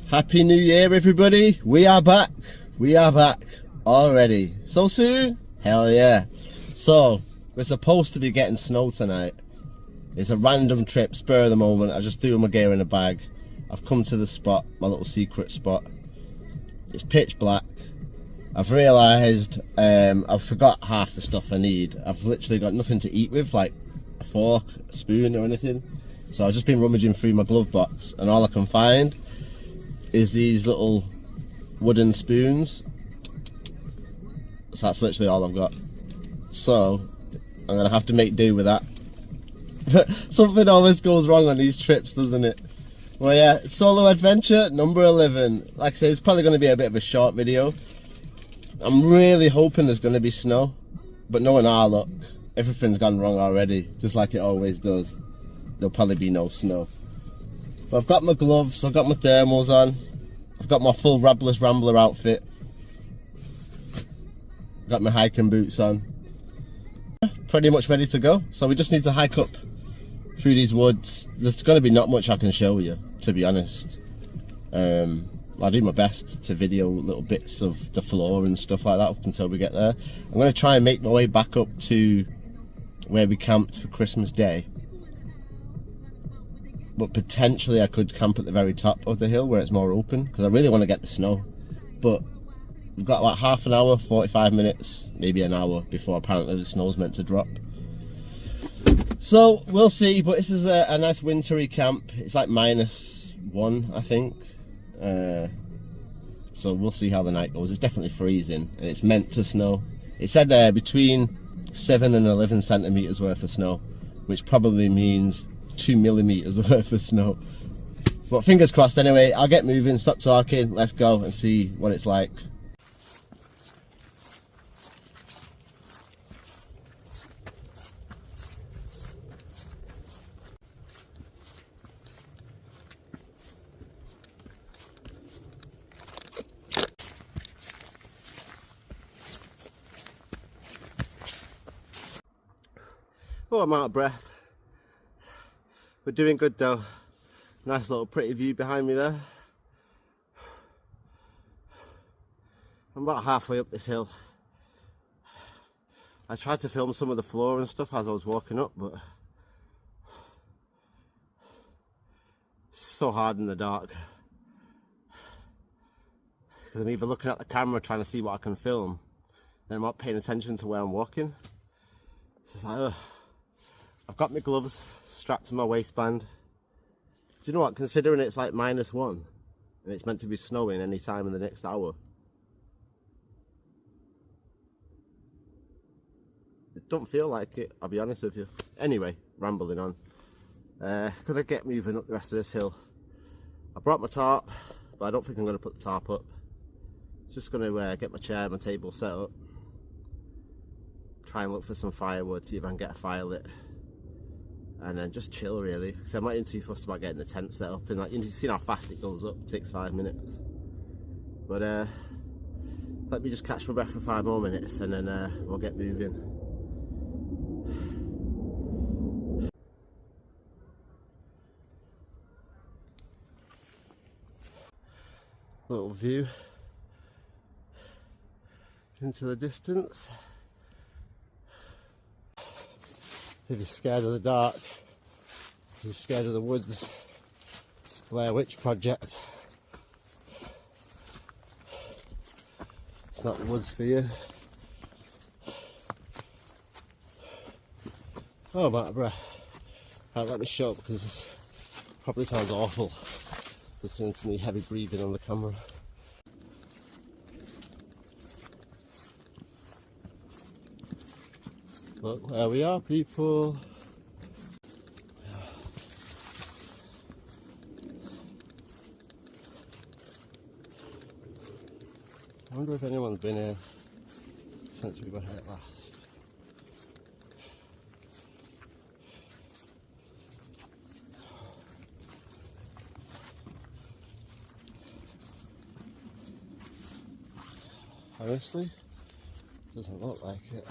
Happy New Year, everybody. We are back. We are back already. So soon? Hell yeah. So, we're supposed to be getting snow tonight. It's a random trip, spur of the moment. I just threw my gear in a bag. I've come to the spot, my little secret spot. It's pitch black. I've realised I've forgot half the stuff I need. I've literally got nothing to eat with, like a fork, a spoon or anything. So I've just been rummaging through my glove box and all I can find is these little wooden spoons. So that's literally all I've got. So I'm gonna have to make do with that. Something always goes wrong on these trips, doesn't it? Well, yeah, solo adventure number 11. Like I said, it's probably going to be a bit of a short video. I'm really hoping there's going to be snow, but knowing our luck, everything's gone wrong already, just like it always does. There'll probably be no snow. But I've got my gloves, I've got my thermals on, I've got my full Rabless Rambler outfit, got my hiking boots on. Pretty much ready to go. So we just need to hike up through these woods. There's going to be not much I can show you, to be honest. I'll do my best to video little bits of the floor and stuff like that up until we get there. I'm going to try and make my way back up to where we camped for Christmas Day. But potentially I could camp at the very top of the hill where it's more open, because I really want to get the snow. But we've got about half an hour, 45 minutes, maybe an hour before apparently the snow's meant to drop. So we'll see, but this is a nice wintry camp. It's like -1, I think. So we'll see how the night goes. It's definitely freezing and it's meant to snow. It said between 7 and 11 centimeters worth of snow, which probably means 2 millimeters worth of snow. But fingers crossed anyway. I'll get moving, stop talking, let's go and see what it's like. Oh, I'm out of breath. We're doing good though. Nice little pretty view behind me there. I'm about halfway up this hill. I tried to film some of the floor and stuff as I was walking up, but it's so hard in the dark. Because I'm either looking at the camera trying to see what I can film, then I'm not paying attention to where I'm walking. So it's like, ugh. I've got my gloves strapped to my waistband. Do you know what, considering it's like -1 and it's meant to be snowing any time in the next hour, it don't feel like it, I'll be honest with you. Anyway, rambling on. Gonna get moving up the rest of this hill. I brought my tarp, but I don't think I'm gonna put the tarp up. Just gonna get my chair and my table set up. Try and look for some firewood, see if I can get a fire lit. And then just chill really, because I'm not even too fussed about getting the tent set up. And like, you've seen how fast it goes up, it takes 5 minutes. But let me just catch my breath for 5 more minutes and then we'll get moving. Little view into the distance. If you're scared of the dark, if you're scared of the woods, Blair Witch Project, it's not the woods for you. Oh, I'm out of breath. Right, let me show up because this probably sounds awful listening to me heavy breathing on the camera. Look where we are, people. I wonder if anyone's been here since we were here last. Honestly, doesn't look like it.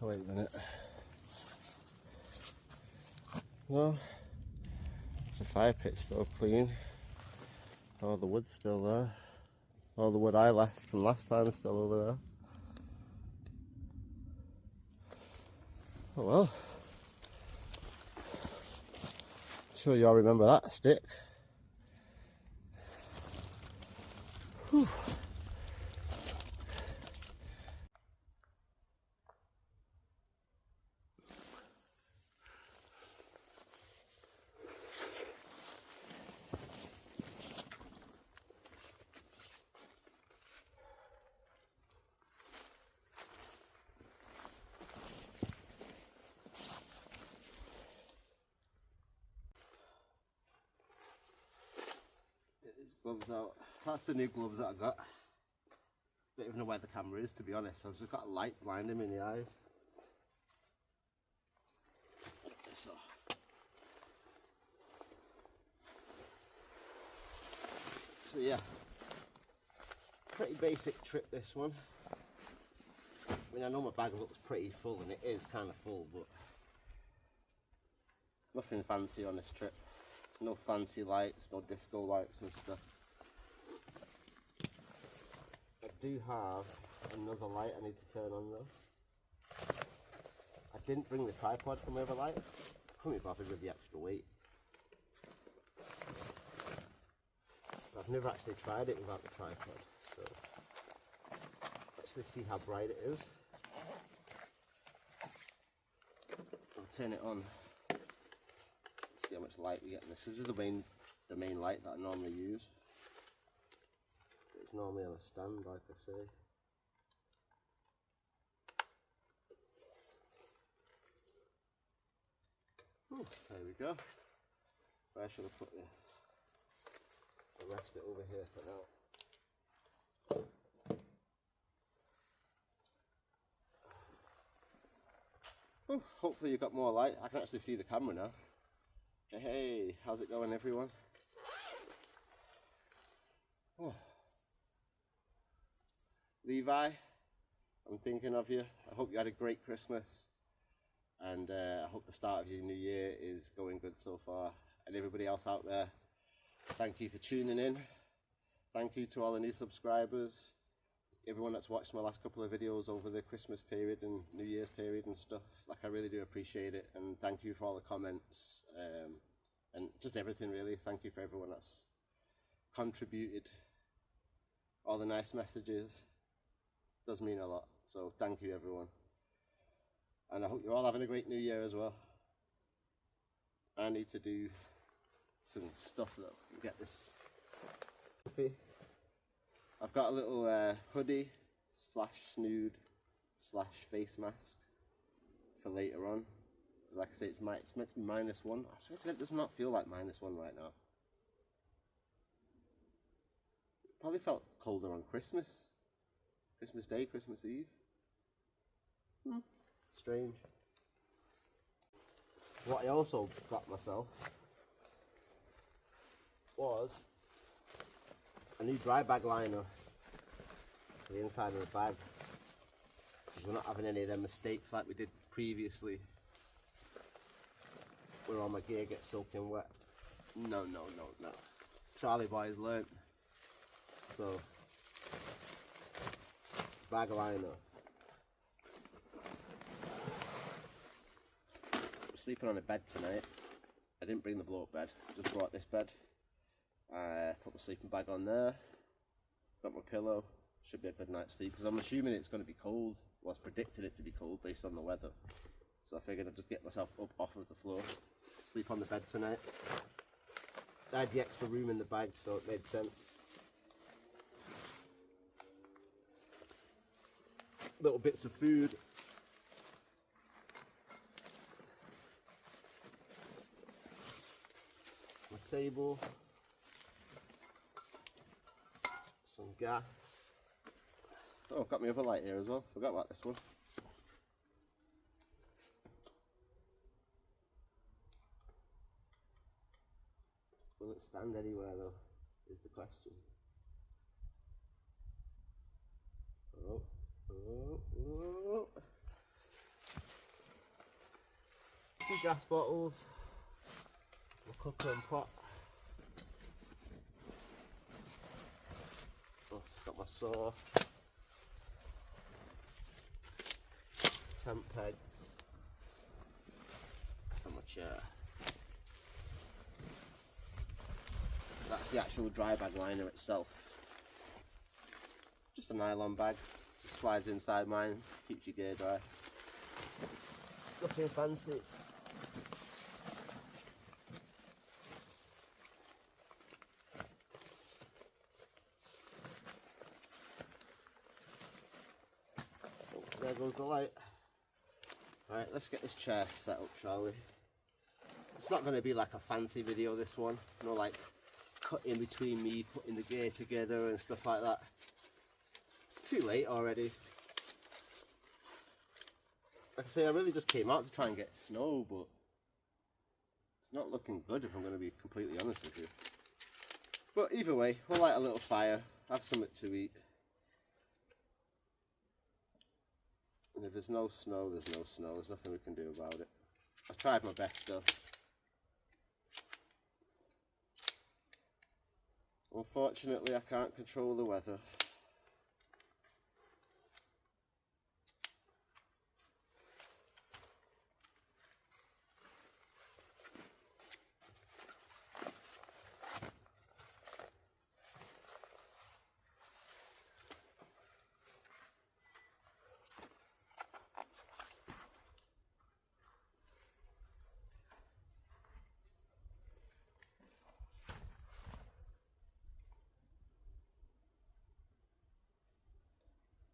Oh, wait a minute. No, the fire pit's still clean. All the wood's still there. All the wood I left from last time is still over there. Oh well. I'm sure you all remember that stick. Whew. Get these gloves out. That's the new gloves that I got. Don't even know where the camera is, to be honest. I've just got a light blinding me in the eyes. Put this off. So yeah, pretty basic trip this one. I mean, I know my bag looks pretty full, and it is kind of full, but nothing fancy on this trip. No fancy lights, no disco lights and stuff. I do have another light I need to turn on though. I didn't bring the tripod for my other light. Couldn't be bothered with the extra weight. I've never actually tried it without the tripod, so actually see how bright it is. I'll turn it on. See how much light we get in this. This is the main light that I normally use. It's normally on a stand, like I say. Ooh, there we go. Where should I put this? I'll rest it over here for now. Ooh, hopefully you've got more light. I can actually see the camera now. Hey, how's it going, everyone? Oh. Levi, I'm thinking of you. I hope you had a great Christmas, and I hope the start of your new year is going good so far. And everybody else out there, thank you for tuning in. Thank you to all the new subscribers, everyone that's watched my last couple of videos over the Christmas period and New Year's period and stuff. Like, I really do appreciate it, and thank you for all the comments and just everything really. Thank you for everyone that's contributed, all the nice messages. Does mean a lot, so thank you everyone, and I hope you're all having a great new year as well. I need to do some stuff that will get this coffee. I've got a little hoodie slash snood slash face mask for later on. Like I say, it's meant to be -1. I swear to God, it does not feel like -1 right now. It probably felt colder on Christmas Day, Christmas Eve. Strange. What I also got myself was a new dry bag liner for the inside of the bag, because we're not having any of them mistakes like we did previously where all my gear gets soaking wet. No. Charlie boys learnt. So, bag liner. I'm sleeping on a bed tonight. I didn't bring the blow up bed, I just brought this bed. Put my sleeping bag on there, got my pillow. Should be a good night's sleep, because I'm assuming it's going to be cold. Well, I was predicting it to be cold based on the weather, so I figured I'd just get myself up off of the floor, sleep on the bed tonight. I had the extra room in the bag, so it made sense. Little bits of food. My table. Some gas. Oh, I've got my other light here as well. Forgot about this one. Will it stand anywhere though, is the question. Oh. 2 gas bottles, my cooker and pot. my saw, tent pegs, and my chair. That's the actual dry bag liner itself. Just a nylon bag, just slides inside mine, keeps your gear dry. Nothing fancy. Oh, there goes the light. Right, let's get this chair set up, shall we? It's not going to be like a fancy video, this one. No, like cutting between me, putting the gear together and stuff like that. It's too late already. Like I say, I really just came out to try and get snow, but it's not looking good if I'm going to be completely honest with you. But either way, we'll light a little fire, have something to eat. And if there's no snow, there's no snow. There's nothing we can do about it. I've tried my best though. Unfortunately, I can't control the weather.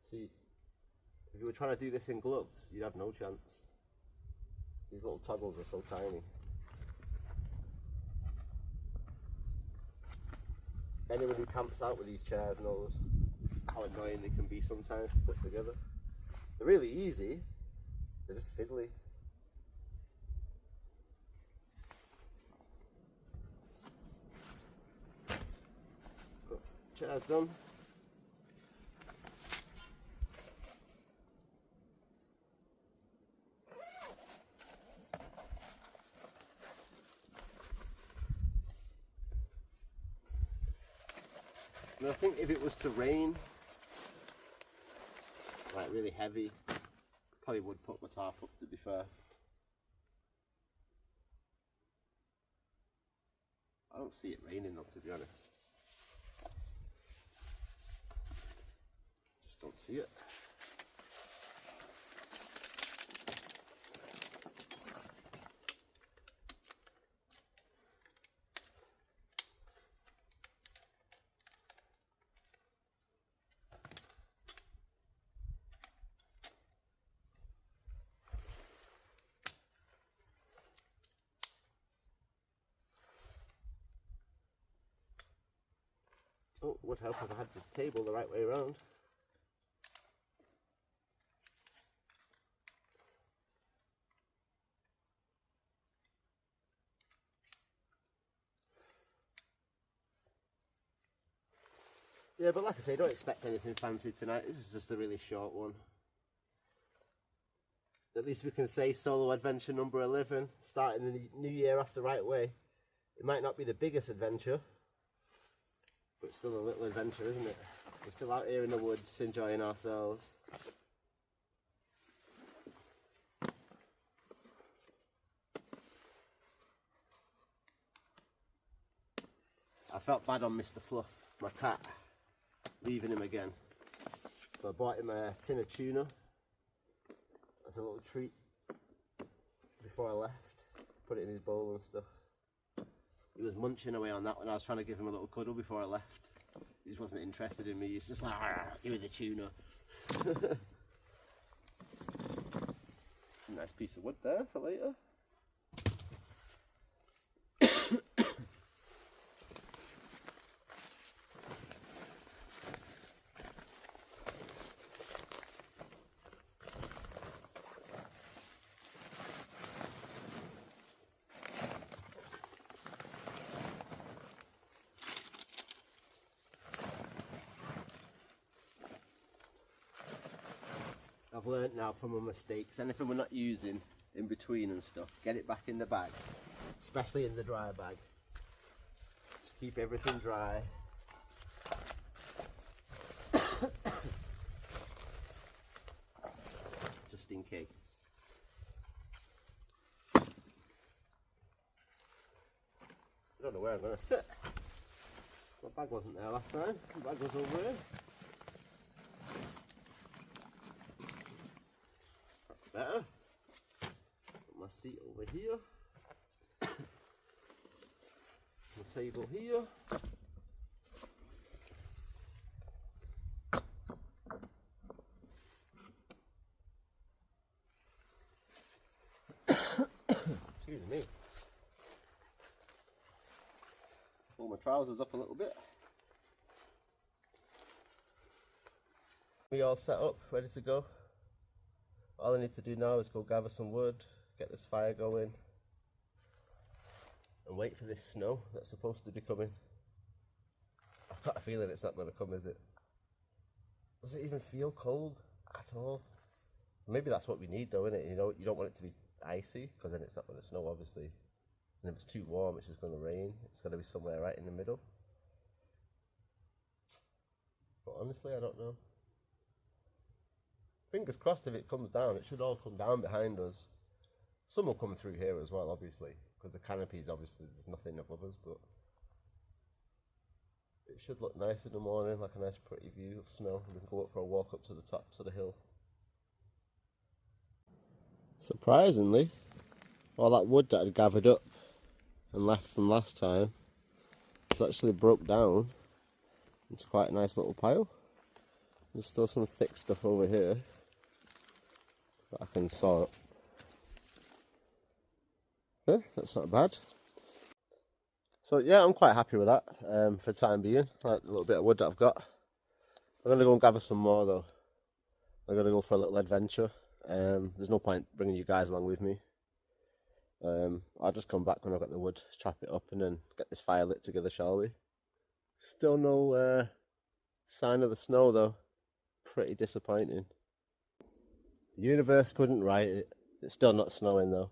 See, if you were trying to do this in gloves, you'd have no chance. These little toggles are so tiny. Anyone who camps out with these chairs knows how annoying they can be sometimes to put together. They're really easy, they're just fiddly. Chair's done. And I think if it was to rain, like really heavy, probably would put my tarp up, to be fair. I don't see it raining though, to be honest. Just don't see it. Oh, would help if I had the table the right way around. Yeah, but like I say, don't expect anything fancy tonight. This is just a really short one. At least we can say solo adventure number 11, starting the new year off the right way. It might not be the biggest adventure, but it's still a little adventure, isn't it? We're still out here in the woods enjoying ourselves. I felt bad on Mr. Fluff, my cat, leaving him again. So I bought him a tin of tuna as a little treat before I left. Put it in his bowl and stuff. He was munching away on that when I was trying to give him a little cuddle before I left. He just wasn't interested in me. He's just like, give me the tuna. Nice piece of wood there for later. I've learnt now from my mistakes, anything we're not using in between and stuff, get it back in the bag, especially in the dry bag. Just keep everything dry. in case. I don't know where I'm going to sit. My bag wasn't there last time. My bag was over here. That's better. Put my seat over here. My table here. Excuse me. Pull my trousers up a little bit. We all set up, ready to go. All I need to do now is go gather some wood, get this fire going, and wait for this snow that's supposed to be coming. I've got a feeling it's not going to come, is it? Does it even feel cold at all? Maybe that's what we need though, isn't it? You know, you don't want it to be icy, because then it's not going to snow, obviously. And if it's too warm, it's just going to rain. It's got to be somewhere right in the middle. But honestly, I don't know. Fingers crossed if it comes down, it should all come down behind us. Some will come through here as well, obviously, because the canopies, obviously, there's nothing above us, but it should look nice in the morning, like a nice pretty view of snow. We can go up for a walk up to the tops of the hill. Surprisingly, all that wood that I'd gathered up and left from last time has actually broke down into quite a nice little pile. There's still some thick stuff over here that I can saw up. Yeah, that's not bad. So yeah, I'm quite happy with that for the time being. Like the little bit of wood that I've got. I'm going to go and gather some more though. I'm going to go for a little adventure. There's no point bringing you guys along with me. I'll just come back when I've got the wood, chop it up and then get this fire lit together, shall we? Still no sign of the snow though. Pretty disappointing. The universe couldn't write it. It's still not snowing though.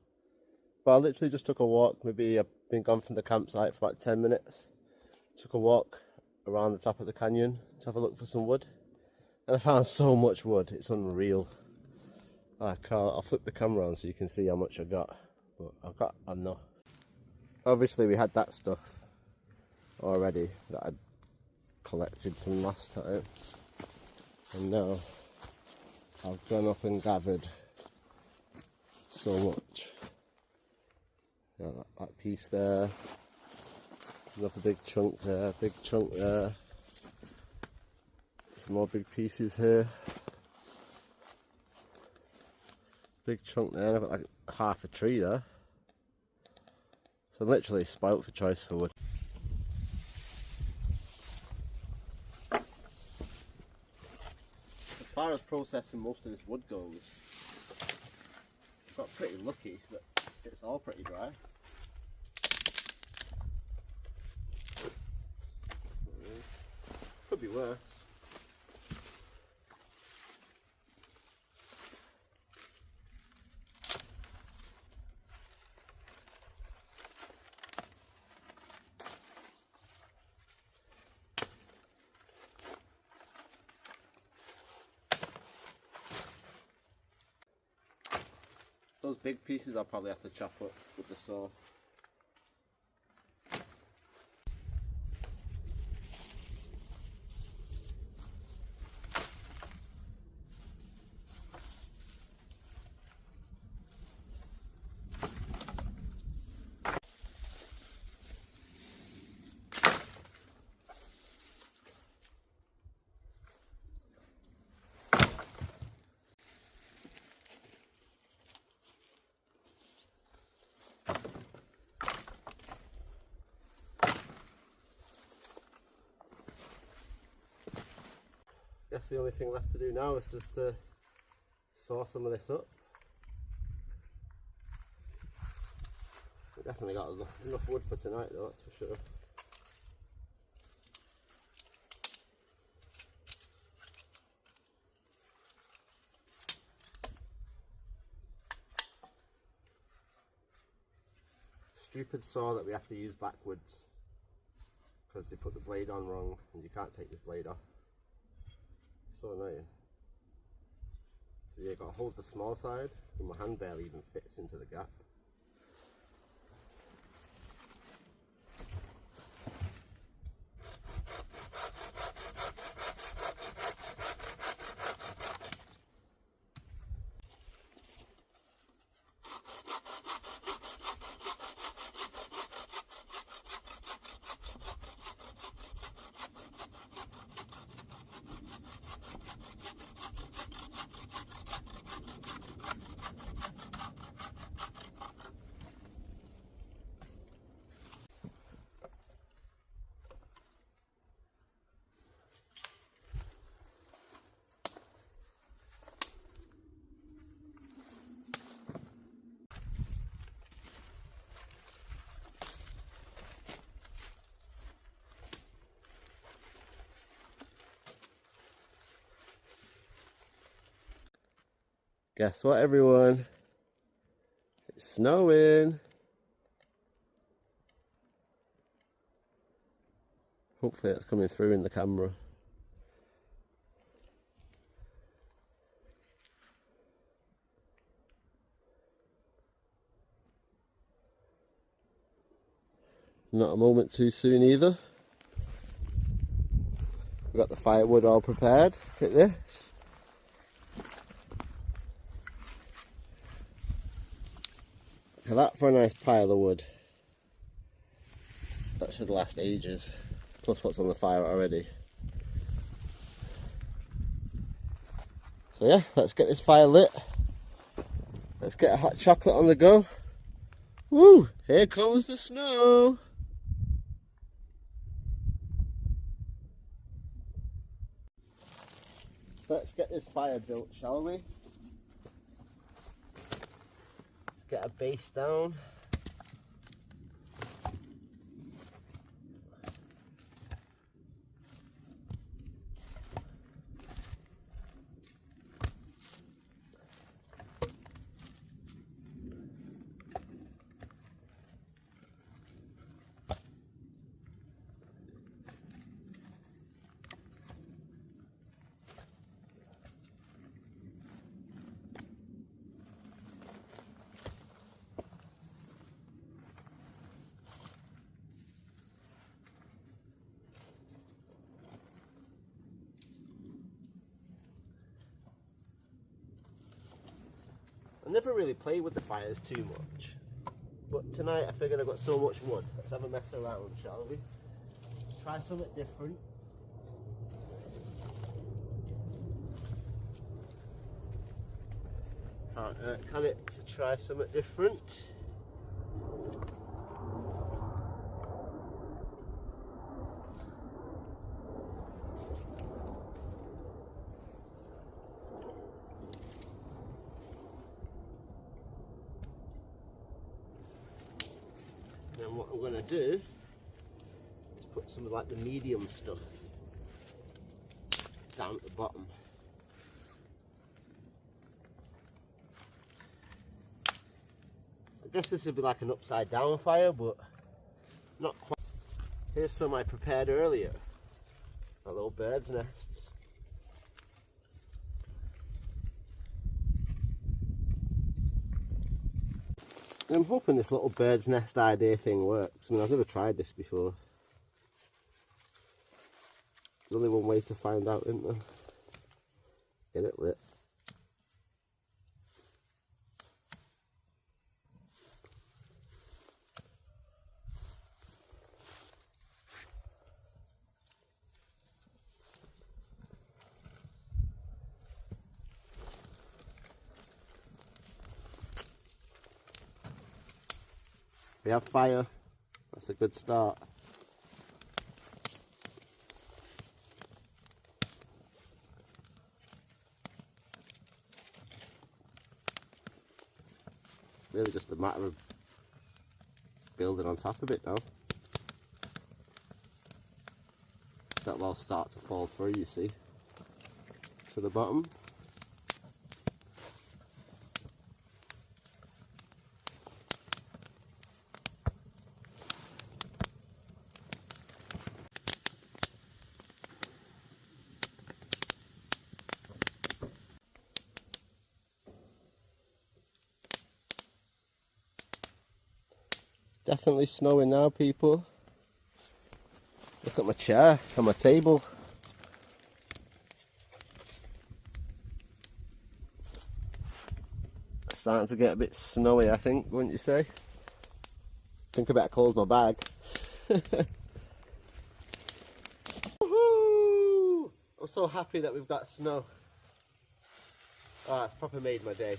But I literally just took a walk. Maybe I've been gone from the campsite for about 10 minutes. Took a walk around the top of the canyon to have a look for some wood. And I found so much wood, it's unreal. I'll flip the camera on so you can see how much I got. But I've got enough. Obviously we had that stuff already that I'd collected from last time. And now I've gone up and gathered so much. Yeah, that piece there, another big chunk there, big chunk there, some more big pieces here, big chunk there. I've got like half a tree there, so I'm literally spoilt for choice for wood. As far as processing most of this wood goes, I've got pretty lucky that it's all pretty dry. Could be worse. Those big pieces I'll probably have to chop up with the saw. Guess the only thing left to do now is just to saw some of this up. We definitely got enough wood for tonight though, that's for sure. Stupid saw that we have to use backwards because they put the blade on wrong and you can't take the blade off. So annoying. So you've got to hold the small side, and my hand barely even fits into the gap. Guess what, everyone? It's snowing. Hopefully it's coming through in the camera. Not a moment too soon either. We've got the firewood all prepared. Look at this. Look at that for a nice pile of wood. That should last ages. Plus what's on the fire already. So yeah, let's get this fire lit. Let's get a hot chocolate on the go. Woo! Here comes the snow. Let's get this fire built, shall we? Let's get a base down. I never really play with the fires too much, but tonight I figured I've got so much wood. Let's have a mess around, shall we? Try something different. Can't hurt, can it, to try something different? Then what I'm going to do is put some of like the medium stuff down at the bottom. I guess this would be like an upside down fire, but not quite. Here's some I prepared earlier. My little bird's nests. I'm hoping this little bird's nest idea thing works. I mean, I've never tried this before. There's only one way to find out, isn't there? Get it lit. We have fire. That's a good start. Really just a matter of building on top of it now. That'll all start to fall through, you see, to the bottom. Definitely snowing now, people. Look at my chair and my table. It's starting to get a bit snowy, I think, wouldn't you say? I think I better close my bag. Woohoo! I'm so happy that we've got snow. Oh, it's proper made my day.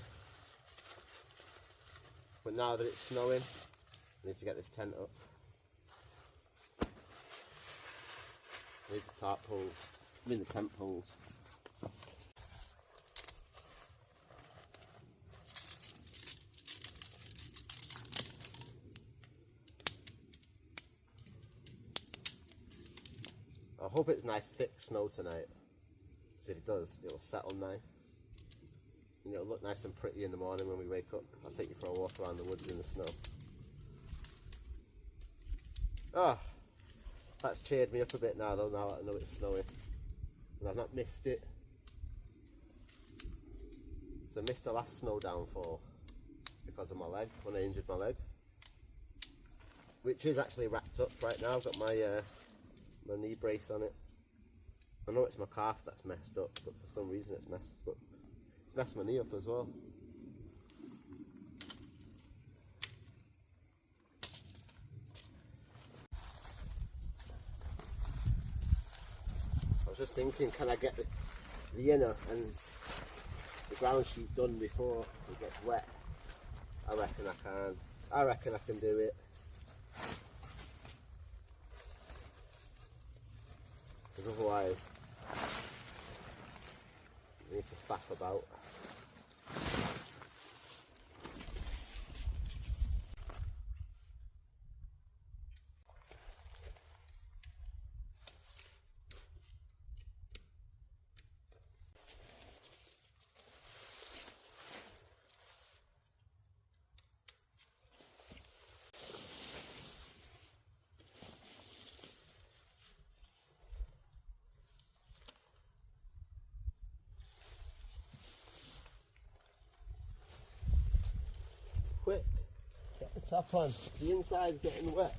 But now that it's snowing, I need to get this tent up. I need the tarp poles. I mean the tent poles. I hope it's nice thick snow tonight. Because if it does, it'll settle nice. And it'll look nice and pretty in the morning when we wake up. I'll take you for a walk around the woods in the snow. Ah, that's cheered me up a bit now though, now that I know it's snowing. And I've not missed it. So I missed the last snow downfall because of my leg, when I injured my leg. Which is actually wrapped up right now. I've got my my knee brace on it. I know it's my calf that's messed up, but for some reason it's messed up. It's messed my knee up as well. I was just thinking, can I get the inner and the ground sheet done before it gets wet? I reckon I can. I reckon I can do it. Because otherwise, I need to faff about. Quick, get the top on. The inside's getting wet.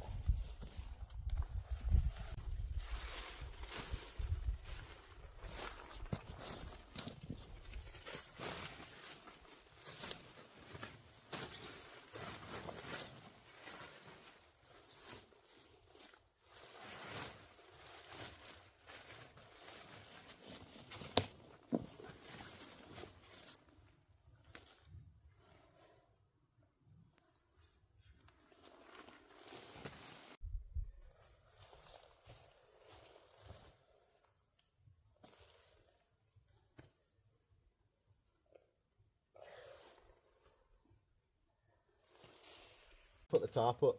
Put the tarp up.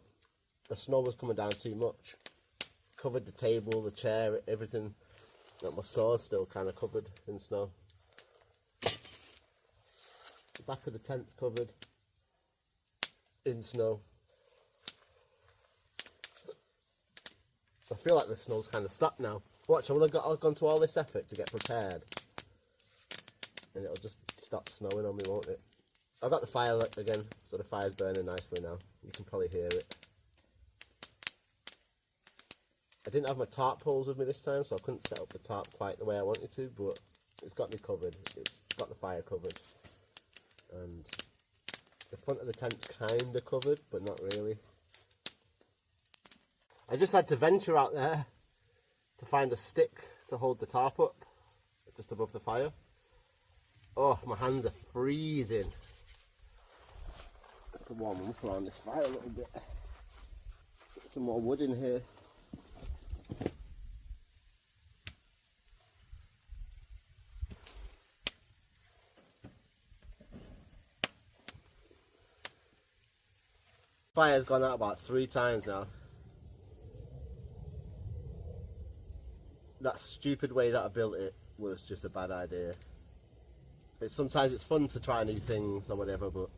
The snow was coming down too much. Covered the table, the chair, everything. Like my saw's still kind of covered in snow. The back of the tent's covered in snow. I feel like the snow's kind of stuck now. Watch, I will have gone to all this effort to get prepared, and it'll just stop snowing on me, won't it? I've got the fire lit again, so the fire's burning nicely now. You can probably hear it. I didn't have my tarp poles with me this time, so I couldn't set up the tarp quite the way I wanted to, but it's got me covered. It's got the fire covered. And the front of the tent's kind of covered, but not really. I just had to venture out there to find a stick to hold the tarp up, just above the fire. Oh, my hands are freezing. I can warm them up around this fire a little bit. Get some more wood in here. Fire's gone out about 3 times now. That stupid way that I built it was just a bad idea. Sometimes it's fun to try new things or whatever, but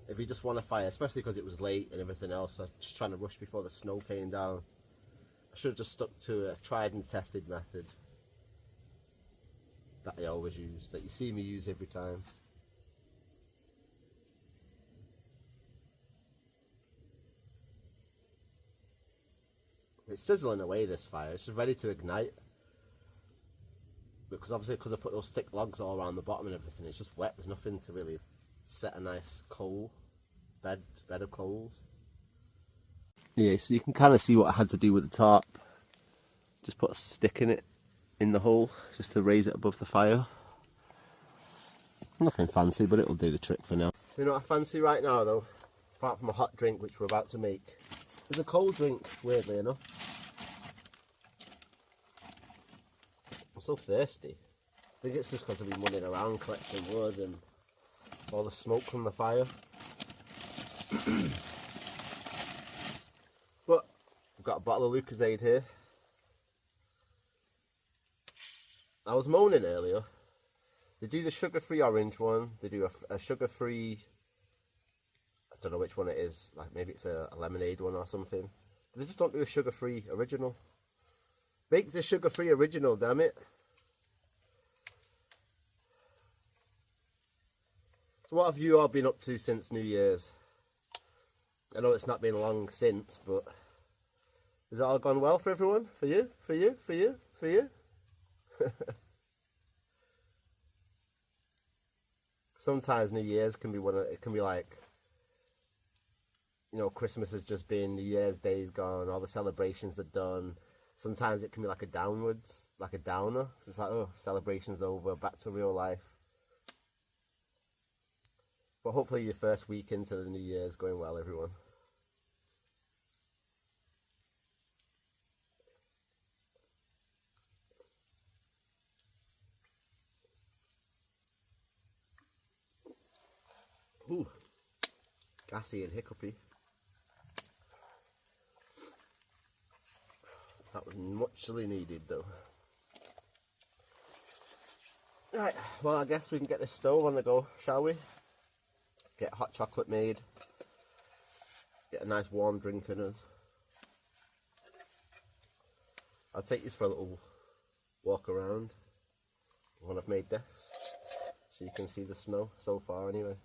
if you just want a fire, especially because it was late and everything else, I was just trying to rush before the snow came down. I should have just stuck to a tried and tested method that I always use, that you see me use every time. It's sizzling away, this fire. It's just ready to ignite. Because obviously, because I put those thick logs all around the bottom and everything, it's just wet. There's nothing to really set a nice coal bed of coals. Yeah, so you can kind of see what I had to do with the tarp. Just put a stick in it, in the hole, just to raise it above the fire. Nothing fancy, but it'll do the trick for now. You know what I fancy right now though, apart from a hot drink which we're about to make, is a cold drink, weirdly enough. I'm so thirsty. I think it's just because I've been running around collecting wood and all the smoke from the fire. But I've got a bottle of Lucozade here. I was moaning earlier. They do the sugar-free orange one. They do a sugar-free, I don't know which one it is. Like maybe it's a lemonade one or something. But they just don't do a sugar-free original. Make the sugar-free original, damn it. So what have you all been up to since New Year's? I know it's not been long since, but has it all gone well for everyone? For you? For you? For you? For you? Sometimes New Year's can be it can be like, you know, Christmas has just been, New Year's Day's gone, all the celebrations are done. Sometimes it can be like a downwards, like a downer. So it's like, oh, celebration's over, back to real life. But hopefully your first week into the New Year's going well, everyone. Ooh, gassy and hiccupy. That was muchly needed though. Right, well I guess we can get this stove on the go, shall we? Get hot chocolate made. Get a nice warm drink in us. I'll take this for a little walk around when I've made this. So you can see the snow so far anyway.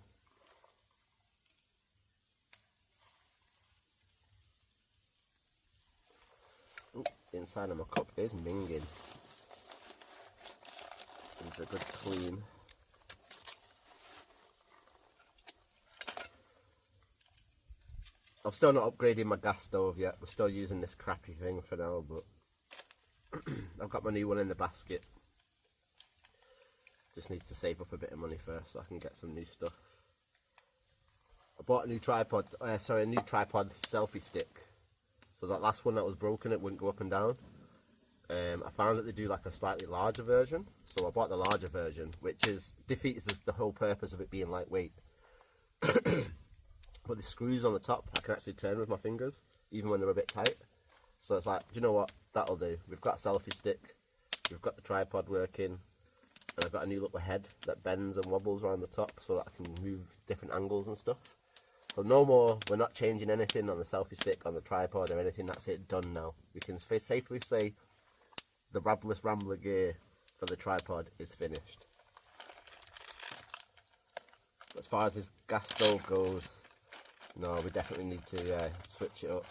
Ooh, the inside of my cup is minging. Needs a good clean. I'm still not upgrading my gas stove yet. We're still using this crappy thing for now, but I've got my new one in the basket. Just need to save up a bit of money first so I can get some new stuff. I bought a new tripod, a new tripod selfie stick. So that last one that was broken, it wouldn't go up and down. I found that they do like a slightly larger version, so I bought the larger version, which defeats the whole purpose of it being lightweight. But the screws on the top, I can actually turn with my fingers, even when they're a bit tight. So it's like, do you know what? That'll do. We've got a selfie stick, we've got the tripod working, and I've got a new little head that bends and wobbles around the top so that I can move different angles and stuff. So no more, we're not changing anything on the selfie stick, on the tripod or anything. That's it, done now. We can safely say the Rabless Rambler gear for the tripod is finished. As far as this gas stove goes, no, we definitely need to switch it up.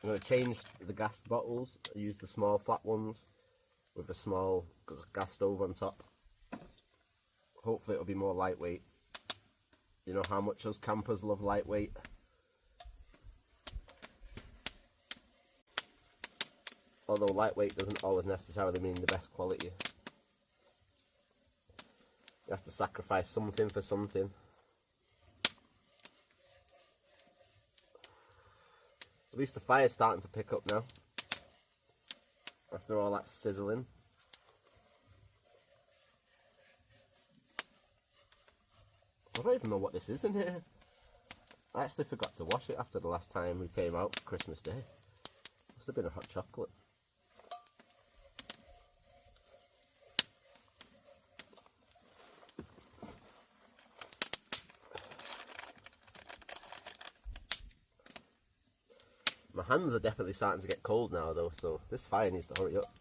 I'm going to change the gas bottles. I use the small flat ones with a small gas stove on top. Hopefully it'll be more lightweight. You know how much us campers love lightweight. Although lightweight doesn't always necessarily mean the best quality. You have to sacrifice something for something. At least the fire's starting to pick up now. After all that sizzling. I don't even know what this is in here. I actually forgot to wash it after the last time we came out for Christmas Day. Must have been a hot chocolate. My hands are definitely starting to get cold now though, so this fire needs to hurry up.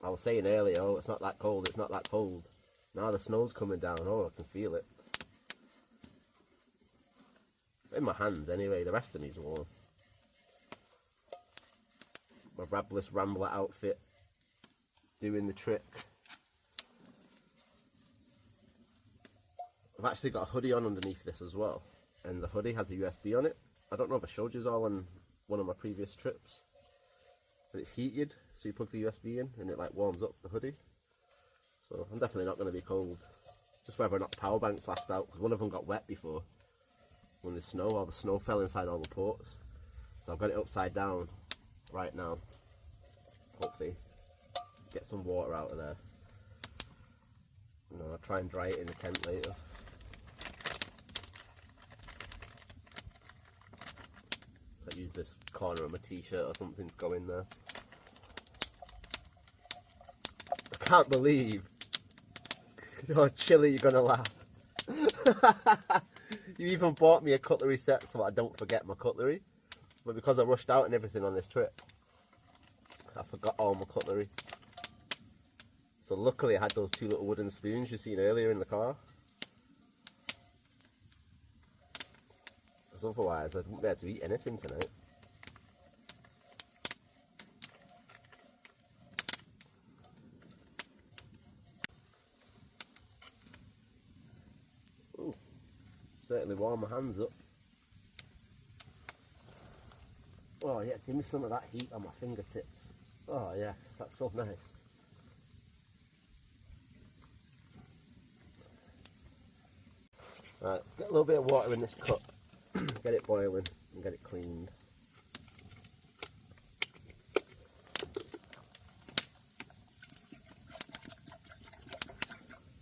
I was saying earlier, oh, it's not that cold, it's not that cold. Now the snow's coming down, oh, I can feel it. In my hands anyway, the rest of me's warm. my Rabless Rambler outfit doing the trick. I've actually got a hoodie on underneath this as well, and the hoodie has a USB on it. I don't know if I showed you all on one of my previous trips, but it's heated, so you plug the USB in and it like warms up the hoodie. So I'm definitely not going to be cold. Just whether or not the power banks last out, because one of them got wet before when the snow, all the snow fell inside all the ports. So I've got it upside down right now. Hopefully get some water out of there. You know, I'll try and dry it in the tent later. I use this corner of my t-shirt or something to go in there. I can't believe how chilly you're gonna laugh. You even bought me a cutlery set so I don't forget my cutlery. But because I rushed out and everything on this trip, I forgot all my cutlery. So luckily I had those 2 little wooden spoons you seen earlier in the car. Because otherwise I wouldn't be able to eat anything tonight. Ooh, certainly warm my hands up. Oh yeah, give me some of that heat on my fingertips. Oh yes, that's so nice. Right, get a little bit of water in this cup, get it boiling and get it cleaned.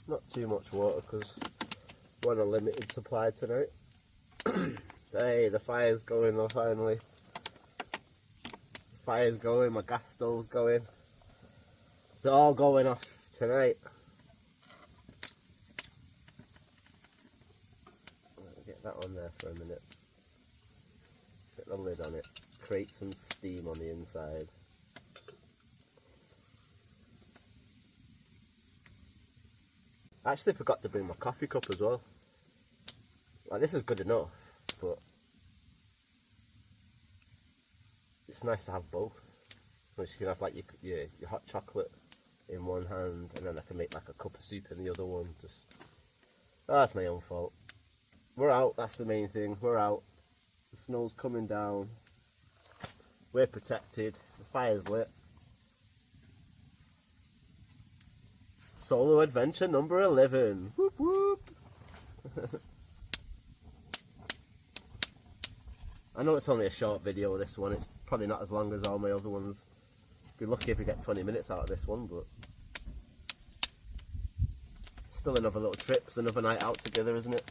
Not too much water because we're on a limited supply tonight. Hey, the fire's going though finally. The fire's going, my gas stove's going. It's all going off tonight. Get that on there for a minute. Get the lid on it. Create some steam on the inside. I actually forgot to bring my coffee cup as well. Like, this is good enough, but it's nice to have both. Which you can have like your hot chocolate in one hand, and then I can make like a cup of soup in the other one. Just, oh, that's my own fault. We're out, that's the main thing, we're out. The snow's coming down. We're protected, the fire's lit. Solo adventure number 11. Whoop whoop. I know it's only a short video, this one. It's probably not as long as all my other ones. Be lucky if we get 20 minutes out of this one, but still another little trip. It's another night out together, isn't it?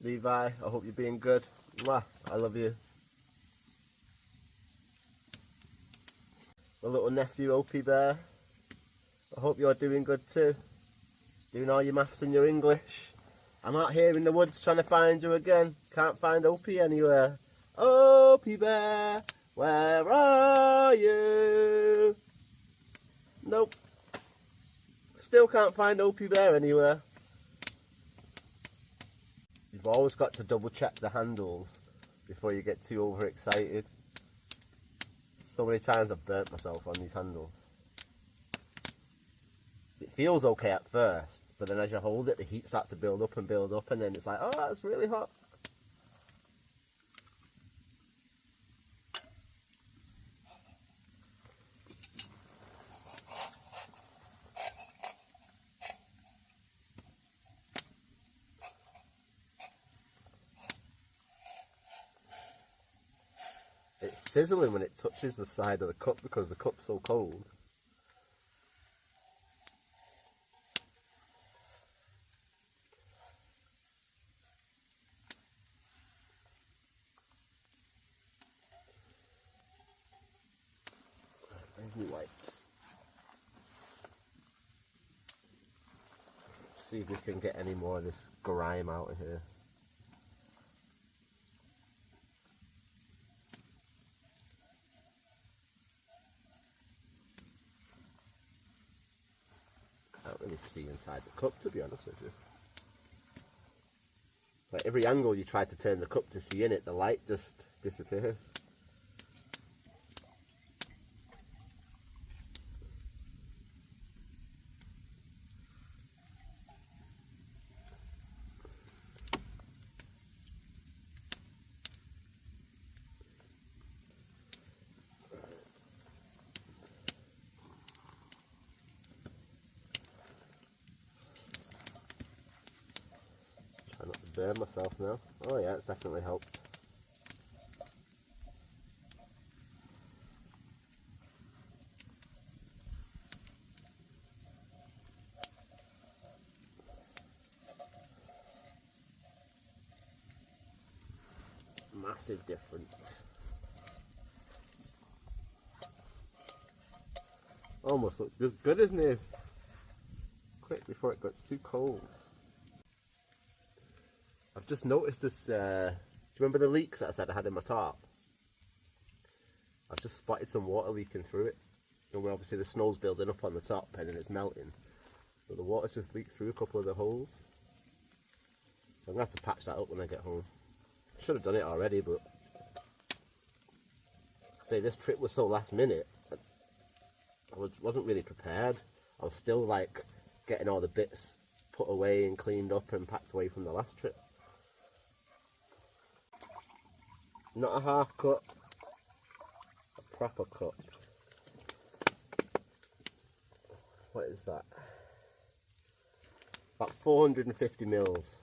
Levi, I hope you're being good. Mwah, I love you. My little nephew, Opie Bear, I hope you're doing good too. Doing all your maths and your English. I'm out here in the woods trying to find you again. Can't find Opie anywhere. Opie Bear, where are you? Nope. Still can't find Opie Bear anywhere. You've always got to double check the handles before you get too overexcited. So many times I've burnt myself on these handles. It feels okay at first, but then as you hold it, the heat starts to build up, and then it's like, oh, it's really hot. It's sizzling when it touches the side of the cup because the cup's so cold. Where's my wipes? See if we can get any more of this grime out of here. Can't really see inside the cup, to be honest with you. Like every angle you try to turn the cup to see in it, the light just disappears. Try not to burn myself now. Oh yeah, it's definitely helped. Massive difference. Almost looks just good, isn't it? Quick before it gets too cold. I've just noticed this, do you remember the leaks that I said I had in my tarp? I've just spotted some water leaking through it. And where obviously the snow's building up on the top and then it's melting. But the water's just leaked through a couple of the holes. So I'm going to have to patch that up when I get home. I should have done it already, but say this trip was so last minute, I wasn't really prepared. I was still like getting all the bits put away and cleaned up and packed away from the last trip. Not a half cut, a proper cut. What is that? About 450 mils.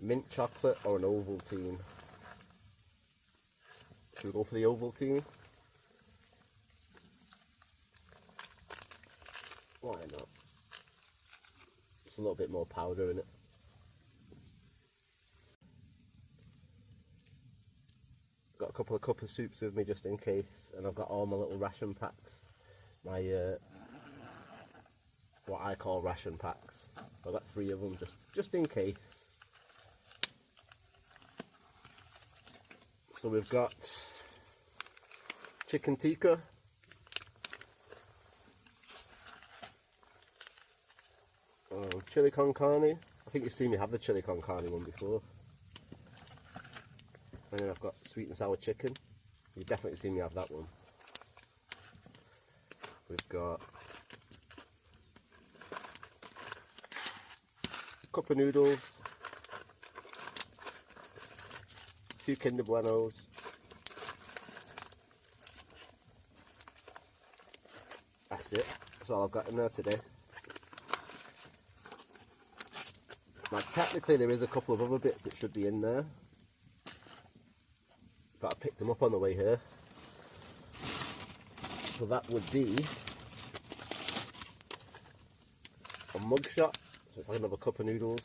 Mint chocolate or an Ovaltine? Should we go for the Ovaltine? Why not? It's a little bit more powder in it. Got a couple of cup of soups with me just in case, and I've got all my little ration packs. My what I call ration packs. I've got 3 of them just in case. So we've got chicken tikka, chili con carne. I think you've seen me have the chili con carne one before. And then I've got sweet and sour chicken. You've definitely seen me have that one. We've got a cup of noodles, 2 Kinder Buenos, that's it, that's all I've got in there today. Now technically there is a couple of other bits that should be in there, but I picked them up on the way here. So that would be a mug shot, so it's like another cup of noodles.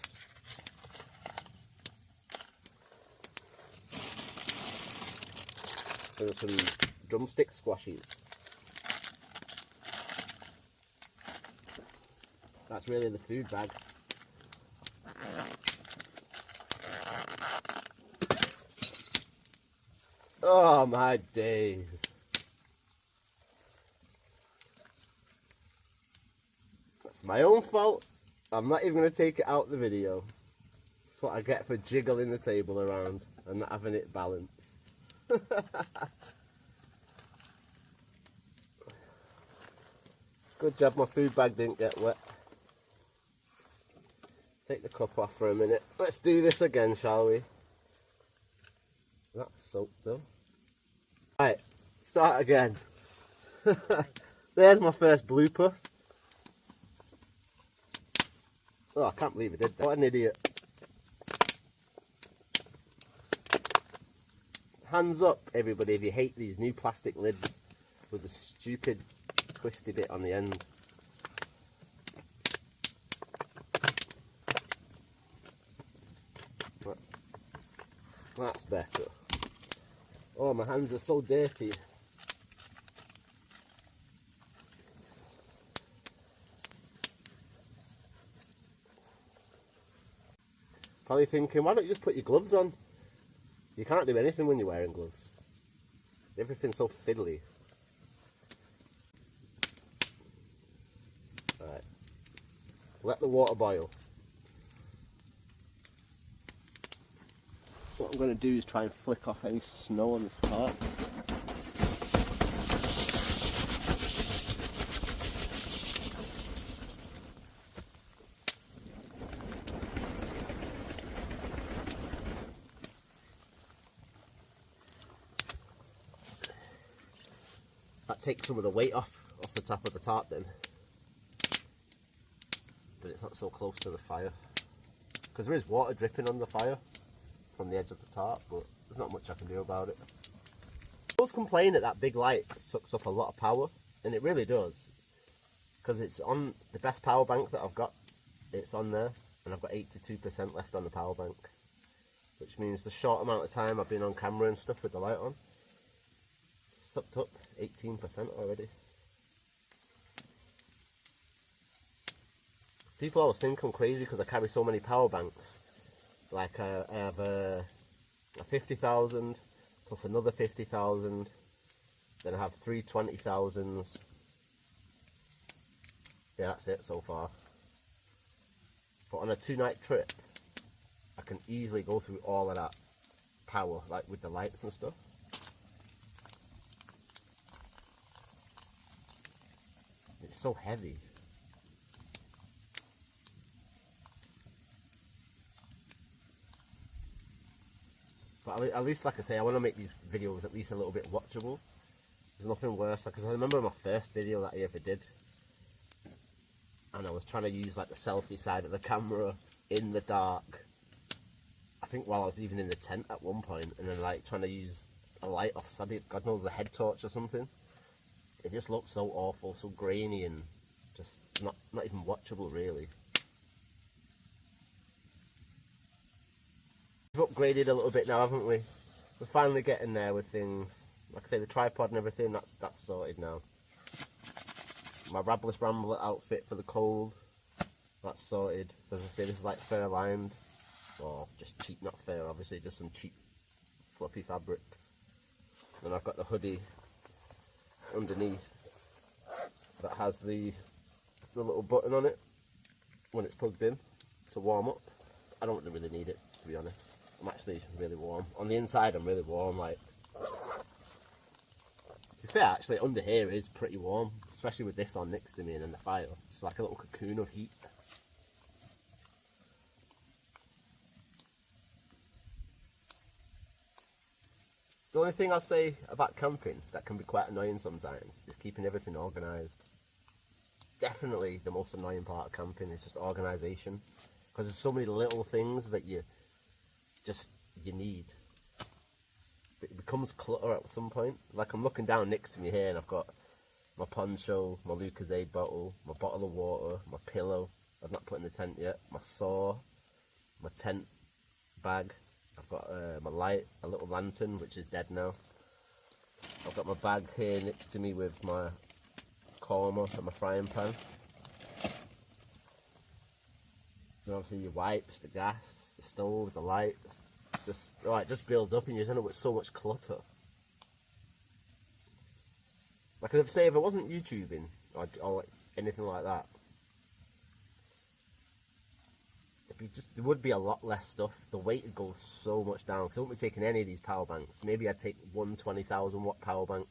So there's some drumstick squashies. That's really the food bag. Oh my days. That's my own fault. I'm not even going to take it out of the video. That's what I get for jiggling the table around and not having it balanced. Good job my food bag didn't get wet. Take the cup off for a minute. Let's do this again, shall we? That's soaked though. Right, start again. There's my first blooper. Oh, I can't believe I did that. What an idiot. Hands up, everybody, if you hate these new plastic lids with the stupid twisty bit on the end. That's better. Oh, my hands are so dirty. Probably thinking, why don't you just put your gloves on? You can't do anything when you're wearing gloves. Everything's so fiddly. let the water boil. What I'm going to do is try and flick off any snow on this part. That takes some of the weight off the top of the tarp then. But it's not so close to the fire. Because there is water dripping on the fire from the edge of the tarp, but there's not much I can do about it. I always complain that that big light sucks up a lot of power, and it really does. Because it's on the best power bank that I've got, it's on there, and I've got 82% left on the power bank. Which means the short amount of time I've been on camera and stuff with the light on, sucked up 18% already. People always think I'm crazy because I carry so many power banks. Like I have a 50,000 plus another 50,000. Then I have 3 20,000s. Yeah, that's it so far. But on a 2-night trip, I can easily go through all of that power, like with the lights and stuff. It's so heavy. But at least, like I say, I want to make these videos at least a little bit watchable. There's nothing worse, because I remember my first video that I ever did, and I was trying to use like the selfie side of the camera in the dark. I think while I was even in the tent at one point, and then like trying to use a light off, God knows, the head torch or something. It just looked so awful, so grainy, and just not even watchable really. We've upgraded a little bit now, haven't we? We're finally getting there with things. Like I say, the tripod and everything, that's sorted now. My Rabless Rambler outfit for the cold, that's sorted. As I say, this is like fur lined, or just cheap, not fur, obviously, just some cheap fluffy fabric. Then I've got the hoodie underneath that has the little button on it when it's plugged in to warm up. I don't really need it, to be honest. I'm actually really warm. On the inside I'm really warm, like, to be fair, actually under here is pretty warm, especially with this on next to me and then the fire. It's like a little cocoon of heat. The only thing I'll say about camping that can be quite annoying sometimes is keeping everything organised. Definitely the most annoying part of camping is just organisation, because there's so many little things that you need. But it becomes clutter at some point. Like I'm looking down next to me here and I've got my poncho, my Lucozade bottle, my bottle of water, my pillow I've not put in the tent yet, my saw, my tent bag. I've got my light, a little lantern which is dead now. I've got my bag here next to me with my korma and my frying pan. And obviously your wipes, the gas, the stove, the lights. It just builds up and you end up with so much clutter. Like if I wasn't YouTubing or like anything like that, there would be a lot less stuff. The weight would go so much down, because I won't be taking any of these power banks. Maybe I'd take one 20,000 watt power bank.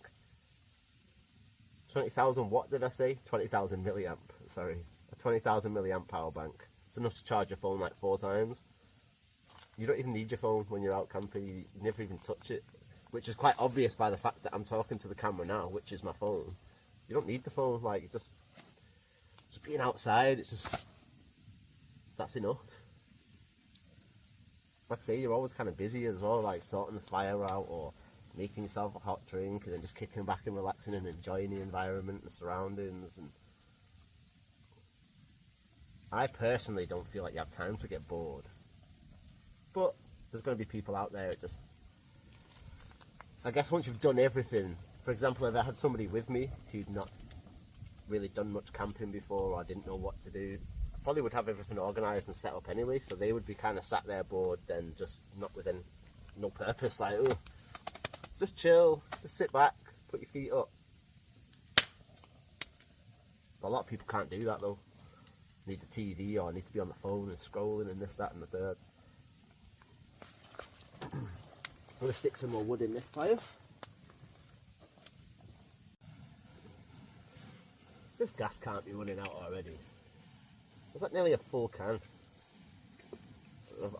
20,000 watt did I say? 20,000 milliamp, sorry. A 20,000 milliamp power bank. It's enough to charge your phone like 4 times. You don't even need your phone when you're out camping, you never even touch it. Which is quite obvious by the fact that I'm talking to the camera now, which is my phone. You don't need the phone, like just being outside, it's just, that's enough. Like I say, you're always kind of busy as well, like sorting the fire out or making yourself a hot drink and then just kicking back and relaxing and enjoying the environment and surroundings. And I personally don't feel like you have time to get bored. But there's going to be people out there that just, I guess once you've done everything, for example, if I had somebody with me who'd not really done much camping before or didn't know what to do, probably would have everything organised and set up anyway, so they would be kind of sat there bored and just not within no purpose, like, oh, just chill, just sit back, put your feet up. A lot of people can't do that though. need the TV or I need to be on the phone and scrolling and this, that and the third. I'm going to stick some more wood in this fire. This gas can't be running out already. I've got nearly a full can.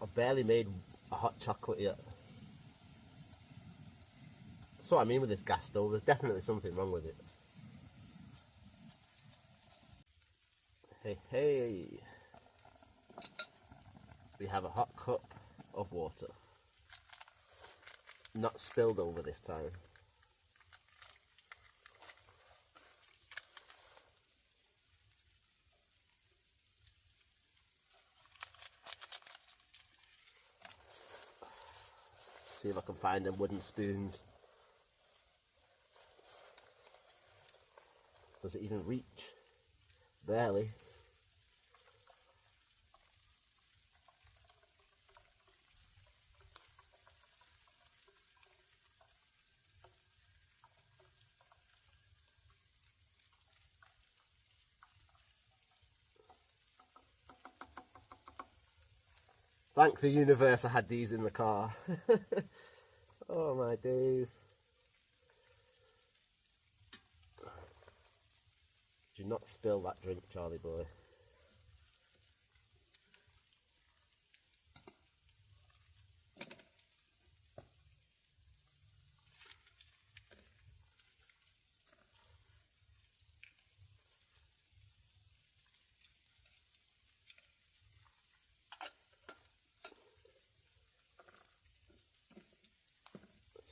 I've barely made a hot chocolate yet. That's what I mean with this gas stove. There's definitely something wrong with it. Hey, hey. We have a hot cup of water. Not spilled over this time. See if I can find them wooden spoons. Does it even reach? Barely. Thank the universe I had these in the car. Oh my days. Do not spill that drink, Charlie boy.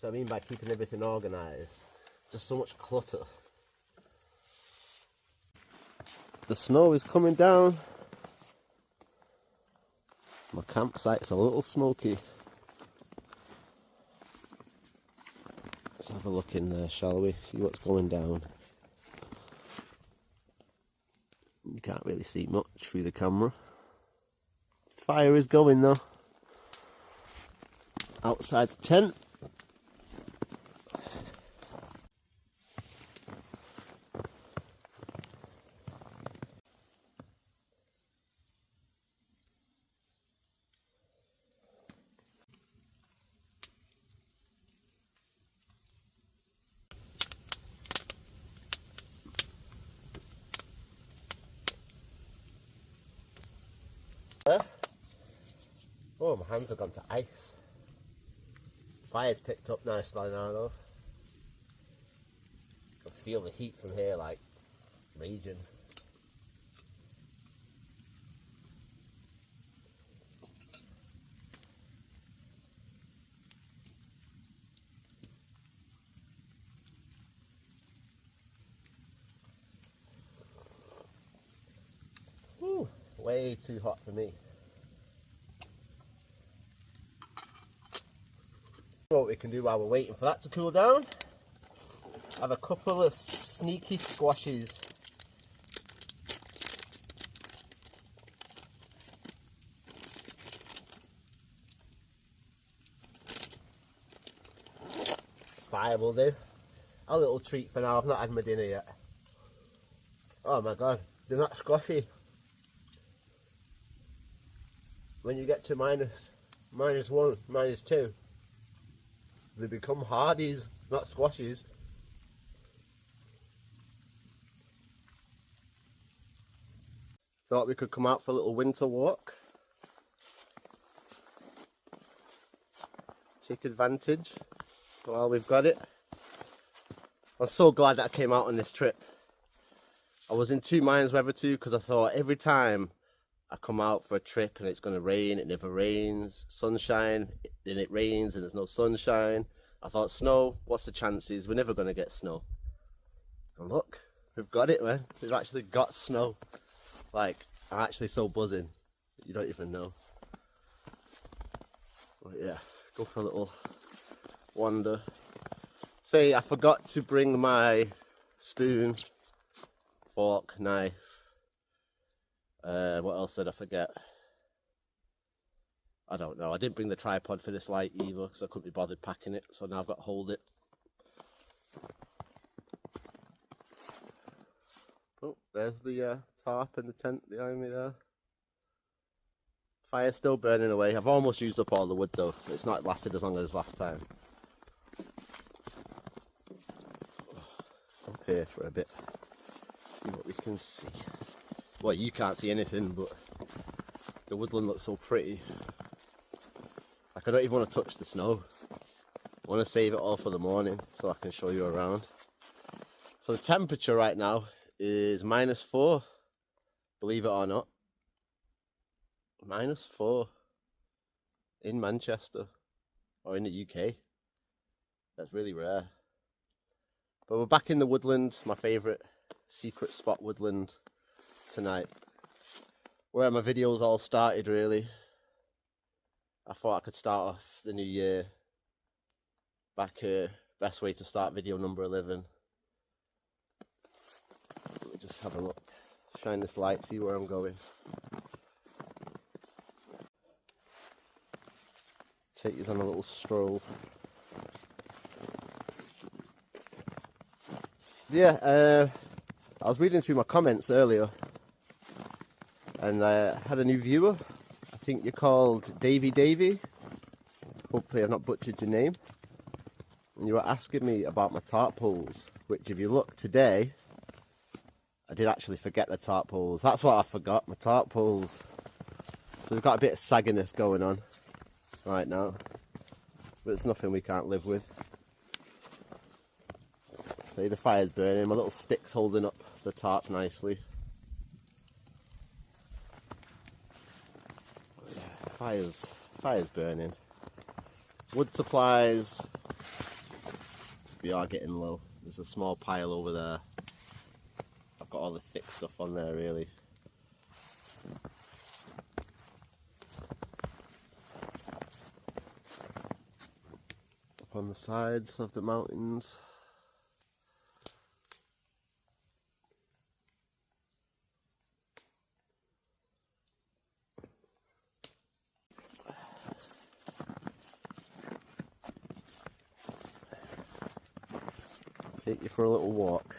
So I mean by keeping everything organised, just so much clutter. The snow is coming down. My campsite's a little smoky. Let's have a look in there, shall we? See what's going down. You can't really see much through the camera. Fire is going though. Outside the tent. Oh, my hands have gone to ice. Fire's picked up nicely now though. I can feel the heat from here like raging. Whew, way too hot for me. What we can do while we're waiting for that to cool down, have a couple of sneaky squashes. Fire will do. A little treat for now. I've not had my dinner yet. Oh my god, they're not squashy. When you get to minus one, -2, they become hardies, not squashes. Thought we could come out for a little winter walk. Take advantage while we've got it. I'm so glad that I came out on this trip. I was in two minds whether to, because I thought every time I come out for a trip and it's going to rain, it never rains. Sunshine, then it rains and there's no sunshine. I thought, snow, what's the chances? We're never going to get snow. And look, we've got it, man. We've actually got snow. Like, I'm actually so buzzing that you don't even know. But yeah, go for a little wander. Say, I forgot to bring my spoon, fork, knife. What else did I forget? I don't know. I didn't bring the tripod for this light either because I couldn't be bothered packing it. So now I've got to hold it. Oh, there's the tarp and the tent behind me there. Fire's still burning away. I've almost used up all the wood though. It's not lasted as long as last time. Up here for a bit. See what we can see. Well, you can't see anything, but the woodland looks so pretty. Like, I don't even want to touch the snow. I want to save it all for the morning so I can show you around. So the temperature right now is -4, believe it or not. -4 in Manchester or in the UK. That's really rare. But we're back in the woodland, my favourite secret spot woodland tonight, where my videos all started really. I thought I could start off the new year back here. Best way to start video number 11. Let me just have a look. Shine this light, see where I'm going. Take you on a little stroll. Yeah, I was reading through my comments earlier and I had a new viewer. I think you're called Davy. Hopefully I've not butchered your name. And you were asking me about my tarp poles, which if you look today, I did actually forget the tarp poles. That's what I forgot, my tarp poles. So we've got a bit of sagginess going on right now, but it's nothing we can't live with. See, the fire's burning, my little stick's holding up the tarp nicely. Fire's burning. Wood supplies, we are getting low. There's a small pile over there. I've got all the thick stuff on there really. Up on the sides of the mountains. Take you for a little walk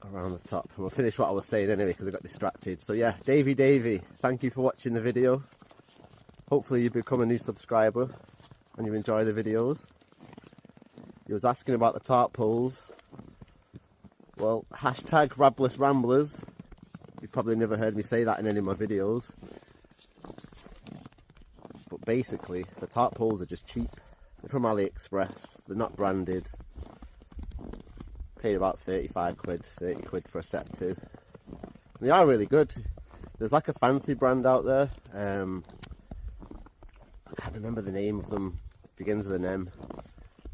around the top, and we'll finish what I was saying anyway because I got distracted. So yeah, Davy, thank you for watching the video. Hopefully you become a new subscriber and you enjoy the videos. You was asking about the tarp poles. Well, hashtag Rabless Ramblers. You've probably never heard me say that in any of my videos, but basically the tarp poles are just cheap. They're from AliExpress, they're not branded. Paid about 35 quid, 30 quid for a set too. And they are really good. There's like a fancy brand out there. I can't remember the name of them, begins with an M.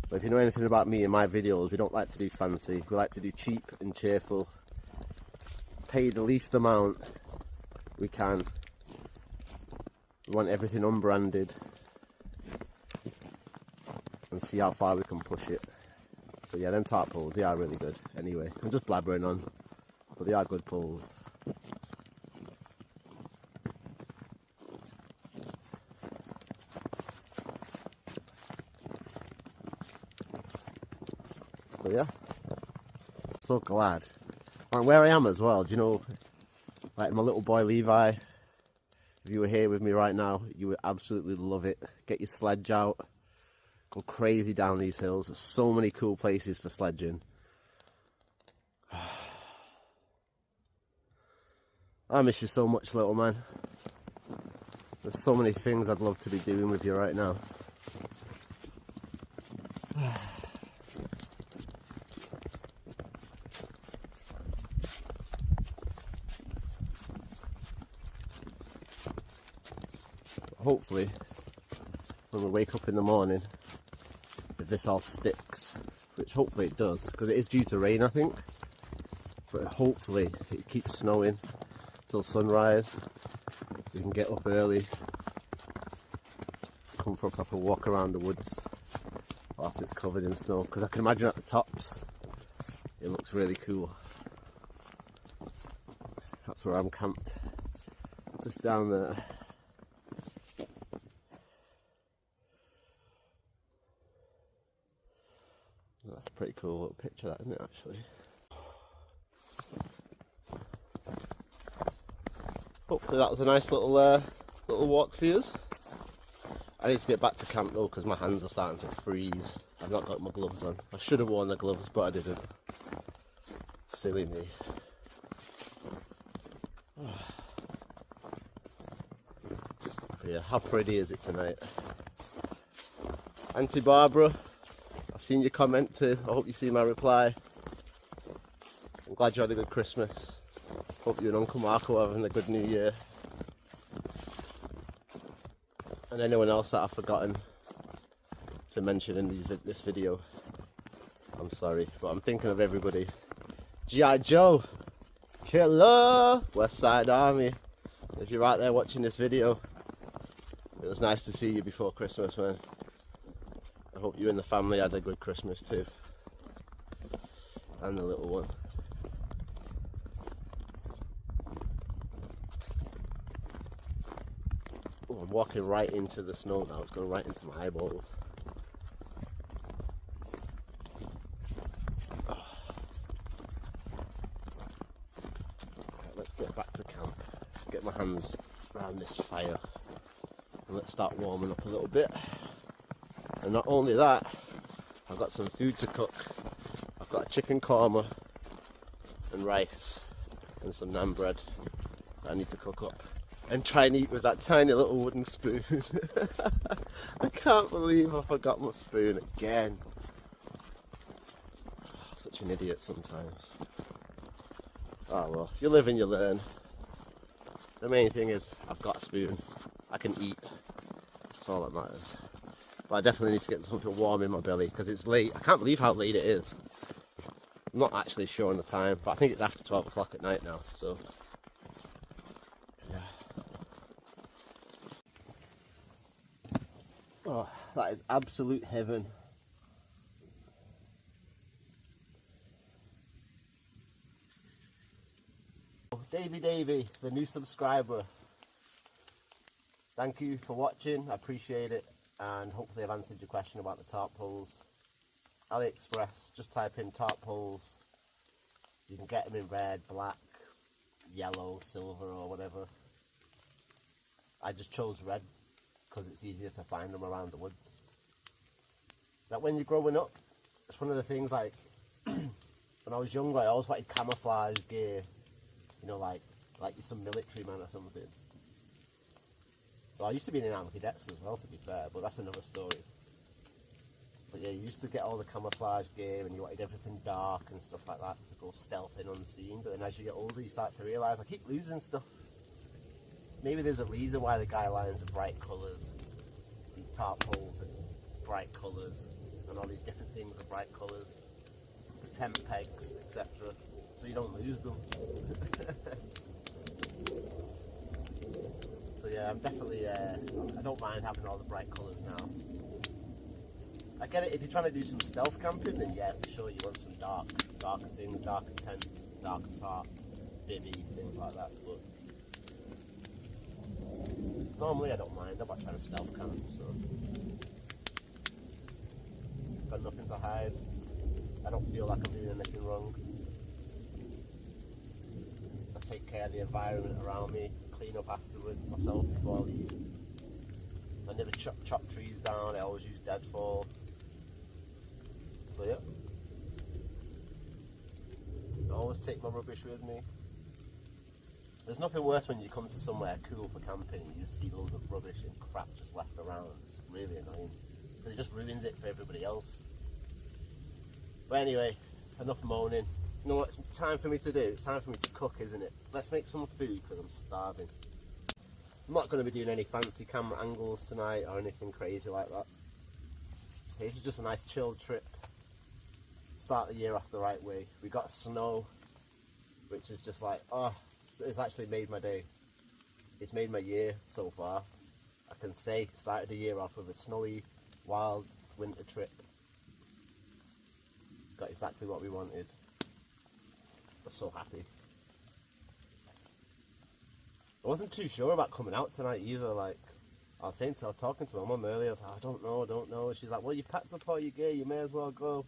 But if you know anything about me and my videos, we don't like to do fancy. We like to do cheap and cheerful. Pay the least amount we can. We want everything unbranded. And see how far we can push it. So yeah, them tarp poles, they are really good. Anyway, I'm just blabbering on, but they are good poles. So yeah, so glad. And where I am as well, do you know, like my little boy Levi, if you were here with me right now, you would absolutely love it. Get your sledge out. Go crazy down these hills. There's so many cool places for sledging. I miss you so much, little man. There's so many things I'd love to be doing with you right now. Hopefully, when we wake up in the morning, if this all sticks, which hopefully it does, because it is due to rain I think, but hopefully it keeps snowing till sunrise. We can get up early, come for a proper walk around the woods whilst it's covered in snow, because I can imagine at the tops it looks really cool. That's where I'm camped, just down there. That's a pretty cool little picture, that, isn't it, actually? hopefully that was a nice little little walk for you. I need to get back to camp though because my hands are starting to freeze. I've not got my gloves on. I should have worn the gloves, but I didn't. Silly me. Yeah, how pretty is it tonight? Auntie Barbara, I've seen your comment too. I hope you see my reply. I'm glad you had a good Christmas. Hope you and Uncle Marco are having a good New Year. And anyone else that I've forgotten to mention in this video, I'm sorry, but I'm thinking of everybody. G.I. Joe, killer, West Side Army. If you're out there watching this video, it was nice to see you before Christmas, man. I hope you and the family had a good Christmas too. And the little one. Oh, I'm walking right into the snow now. It's going right into my eyeballs. Oh. Right, let's get back to camp. Let's get my hands around this fire. And let's start warming up a little bit. And not only that, I've got some food to cook. I've got a chicken korma and rice and some naan bread that I need to cook up and try and eat with that tiny little wooden spoon. I can't believe I forgot my spoon again. Such an idiot sometimes. Oh well, you live and you learn. The main thing is I've got a spoon. I can eat. That's all that matters. But I definitely need to get something warm in my belly because it's late. I can't believe how late it is. I'm not actually sure on the time, but I think it's after 12 o'clock at night now, so yeah. Oh, that is absolute heaven. Davey, the new subscriber. Thank you for watching, I appreciate it, and hopefully I've answered your question about the tarp poles. AliExpress, just type in tarp poles. You can get them in red, black, yellow, silver or whatever. I just chose red because it's easier to find them around the woods. That when you're growing up, it's one of the things like, when I was younger I always wanted camouflage gear, you know, like you're some military man or something. Well, I used to be in the army cadets as well, to be fair, but that's another story. But yeah, you used to get all the camouflage gear and you wanted everything dark and stuff like that to go stealthing unseen, but then as you get older you start to realise I keep losing stuff. Maybe there's a reason why the guy lines are bright colours, the tarp poles are bright colours, and all these different things are bright colours, the tent pegs, etc. So you don't lose them. So yeah, I'm definitely, I don't mind having all the bright colours now. I get it, if you're trying to do some stealth camping, then yeah, for sure you want some darker things, darker tent, darker tarp, bivvy, things like that, but normally I don't mind. I'm not trying to stealth camp, so got nothing to hide. I don't feel like I'm doing anything wrong. I take care of the environment around me, clean up afterwards myself before I leave. I never chop trees down, I always use deadfall. So yeah. I always take my rubbish with me. There's nothing worse when you come to somewhere cool for camping and you just see loads of rubbish and crap just left around. It's really annoying because it just ruins it for everybody else. But anyway, enough moaning. You know what it's time for me to do? It's time for me to cook, isn't it? Let's make some food because I'm starving. I'm not going to be doing any fancy camera angles tonight or anything crazy like that. So this is just a nice chilled trip. Start the year off the right way. We got snow, which is just like, oh, it's actually made my day. It's made my year so far. I can say started the year off with a snowy, wild winter trip. Got exactly what we wanted. I'm so happy. I wasn't too sure about coming out tonight either. Like, I was talking to my mum earlier. I was like, I don't know. She's like, well, you packed up all your gear, you may as well go.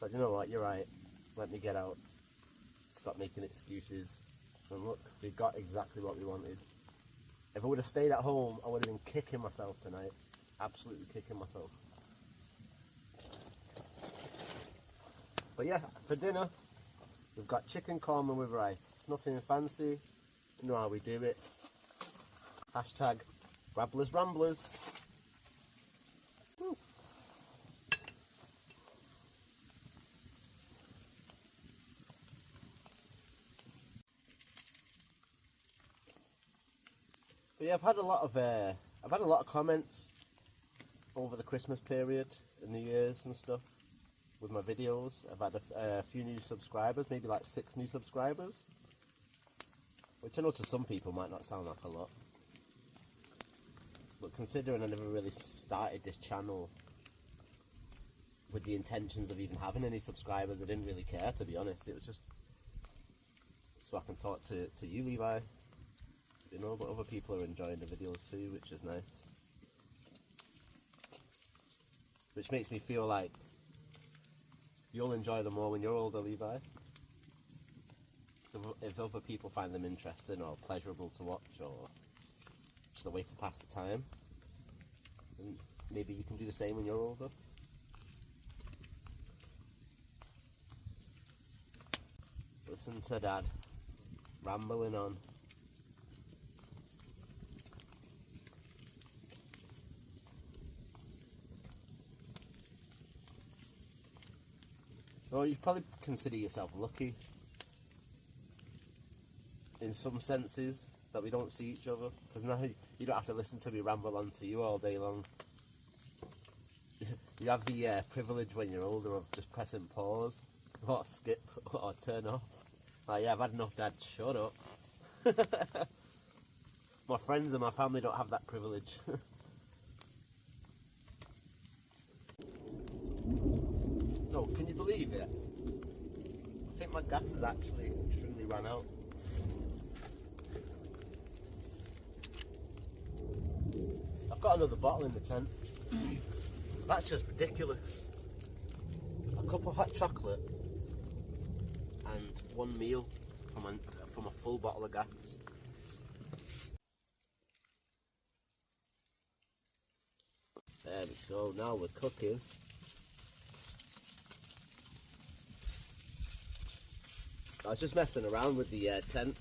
I said, you know what, you're right. Let me get out. Stop making excuses. And look, we got exactly what we wanted. If I would have stayed at home, I would have been kicking myself tonight. Absolutely kicking myself. But yeah, for dinner, we've got chicken korma with rice. Nothing fancy. You know how we do it. Hashtag Rabless Ramblers. Woo. But yeah, I've had a lot of comments over the Christmas period and New Year's and stuff with my videos. I've had a few new subscribers, maybe like 6 new subscribers, which I know to some people might not sound like a lot, but considering I never really started this channel with the intentions of even having any subscribers, I didn't really care, to be honest. It was just so I can talk to you, Levi, you know, but other people are enjoying the videos too, which is nice. Which makes me feel like you'll enjoy them more when you're older, Levi. If other people find them interesting or pleasurable to watch, or just a way to pass the time, then maybe you can do the same when you're older. Listen to Dad rambling on. Well, you probably consider yourself lucky in some senses that we don't see each other, because now you don't have to listen to me ramble on to you all day long. You have the privilege when you're older of just pressing pause or skip or turn off. Like, yeah, I've had enough, Dad, shut up. My friends and my family don't have that privilege. No, can you believe it? I think my gas has actually truly run out. I've got another bottle in the tent. That's just ridiculous. A cup of hot chocolate and 1 meal from a full bottle of gas. There we go, now we're cooking. I was just messing around with the tent,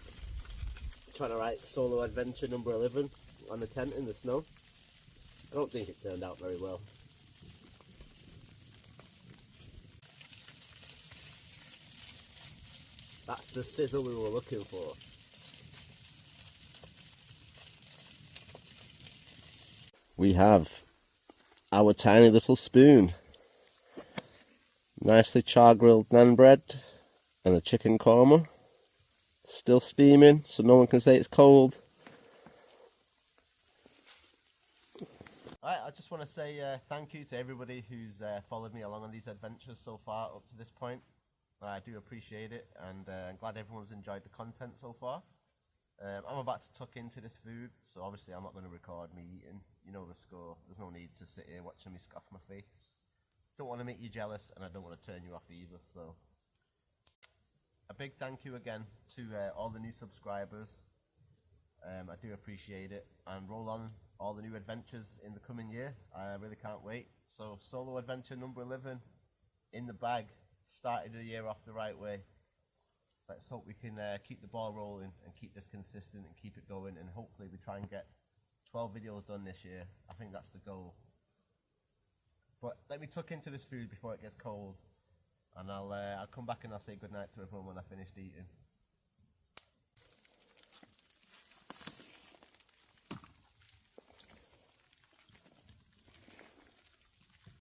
trying to write solo adventure number 11 on the tent in the snow. I don't think it turned out very well. That's the sizzle we were looking for. We have our tiny little spoon. Nicely char-grilled naan bread and a chicken korma. Still steaming, so no one can say it's cold. Alright, I just want to say thank you to everybody who's followed me along on these adventures so far up to this point. I do appreciate it, and I'm glad everyone's enjoyed the content so far. I'm about to tuck into this food, so obviously I'm not going to record me eating. You know the score. There's no need to sit here watching me scoff my face. Don't want to make you jealous, and I don't want to turn you off either. So a big thank you again to all the new subscribers. I do appreciate it, and roll on all the new adventures in the coming year. I really can't wait. So solo adventure number 11 in the bag. Started the year off the right way. Let's hope we can keep the ball rolling and keep this consistent and keep it going, and hopefully we try and get 12 videos done this year. I think that's the goal. But let me tuck into this food before it gets cold, and I'll come back and I'll say goodnight to everyone when I finished eating.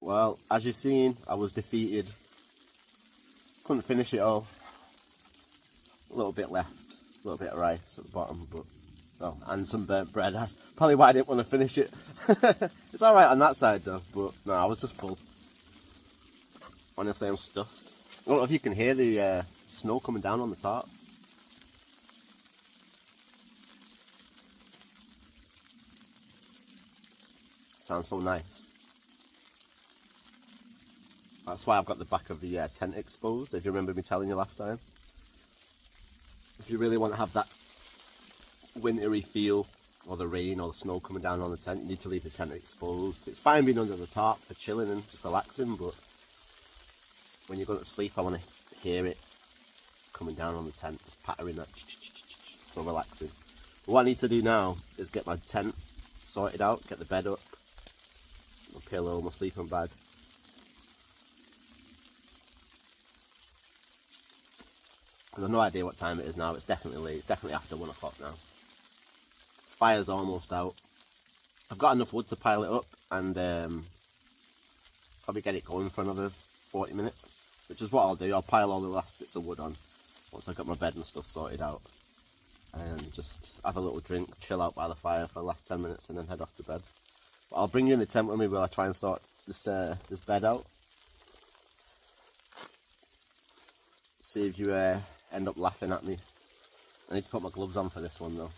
Well, as you've seen, I was defeated. Couldn't finish it all. A little bit left, a little bit of rice at the bottom, but oh, and some burnt bread. That's probably why I didn't want to finish it. It's alright on that side though, but no, I was just full. Honestly, I'm stuffed. I don't know if you can hear the snow coming down on the top. Sounds so nice. That's why I've got the back of the tent exposed, if you remember me telling you last time. if you really want to have that wintry feel, or the rain or the snow coming down on the tent, you need to leave the tent exposed. It's fine being under the tarp for chilling and just relaxing, but when you're going to sleep, I want to hear it coming down on the tent, just pattering that, so relaxing. But what I need to do now is get my tent sorted out, get the bed up, my pillow, my sleeping bag. I've no idea what time it is now. It's definitely late. It's definitely after 1 o'clock now. Fire's almost out. I've got enough wood to pile it up and probably get it going for another 40 minutes, which is what I'll do. I'll pile all the last bits of wood on once I've got my bed and stuff sorted out, and just have a little drink, chill out by the fire for the last 10 minutes and then head off to bed. But I'll bring you in the tent with me while I try and sort this bed out. See if you end up laughing at me. I need to put my gloves on for this one though.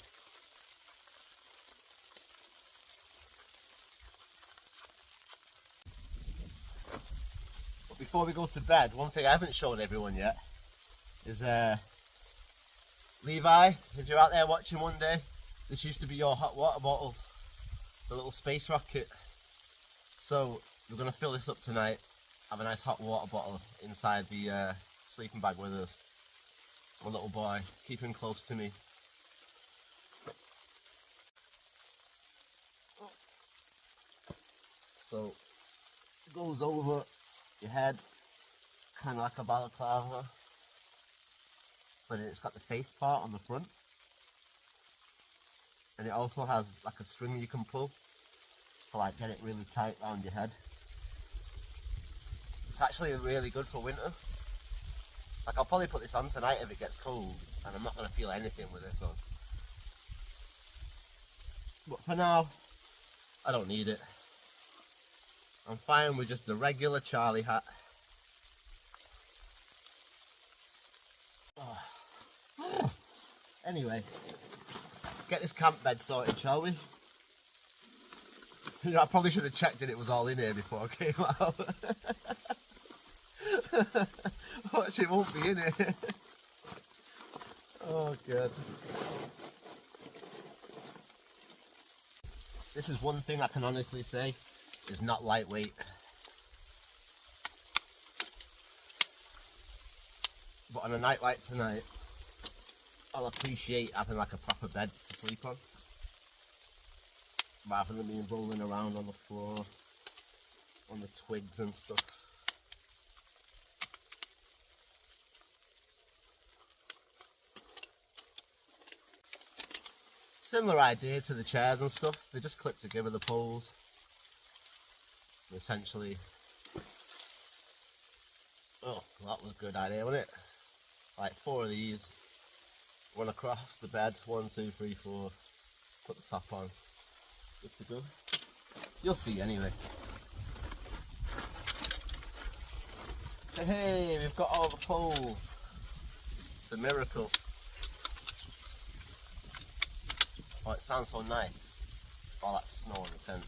But before we go to bed, one thing I haven't shown everyone yet is Levi, if you're out there watching one day, this used to be your hot water bottle, the little space rocket. So we're going to fill this up tonight, have a nice hot water bottle inside the sleeping bag with us. My little boy, keep him close to me. So it goes over your head, kind of like a balaclava, but it's got the face part on the front, and it also has like a string you can pull to like get it really tight around your head. It's actually really good for winter. Like, I'll probably put this on tonight if it gets cold, and I'm not going to feel anything with this on. But for now, I don't need it. I'm fine with just the regular Charlie hat. Oh. Anyway, get this camp bed sorted, shall we? You know, I probably should have checked that it was all in here before I came out. Watch, it won't be in here. Oh god. This is one thing I can honestly say is not lightweight. But on a night like tonight, I'll appreciate having like a proper bed to sleep on, rather than being rolling around on the floor, on the twigs and stuff. Similar idea to the chairs and stuff, they just clip together the poles. And essentially, oh, that was a good idea, wasn't it? Like 4 of these, one across the bed, 1, 2, 3, 4, put the top on, good to go. You'll see anyway. Hey, we've got all the poles. It's a miracle. Oh, it sounds so nice. All that snow on the tent.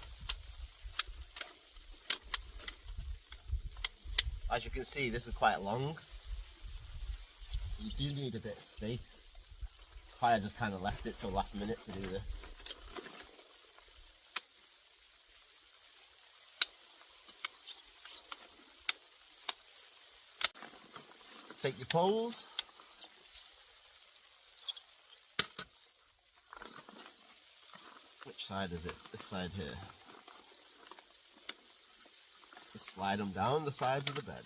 As you can see, this is quite long, so you do need a bit of space. That's why I just kind of left it till last minute to do this. Take your poles. Which side is it? This side here. Just slide them down the sides of the bed.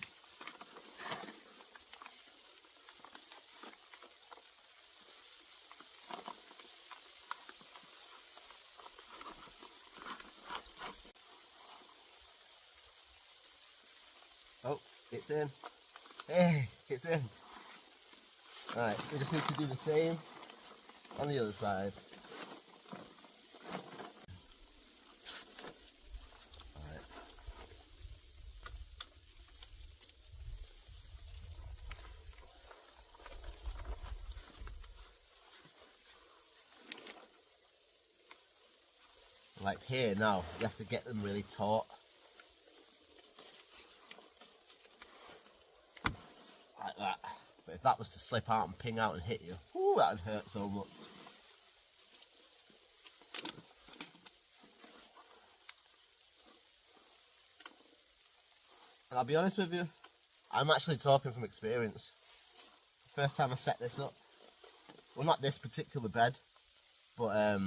Oh, it's in. Hey, it's in. Alright, we just need to do the same on the other side. Like here now, you have to get them really taut. Like that. But if that was to slip out and ping out and hit you, whew, that hurt so much. And I'll be honest with you, I'm actually talking from experience. First time I set this up, well, not this particular bed, but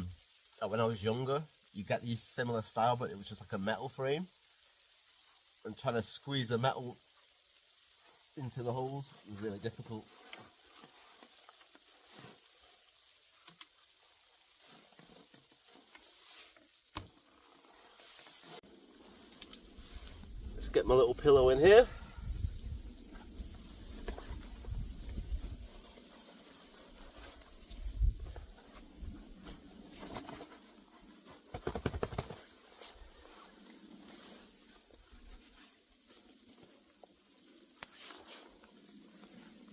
when I was younger, you get these similar style, but it was just like a metal frame, and trying to squeeze the metal into the holes was really difficult. Let's get my little pillow in here.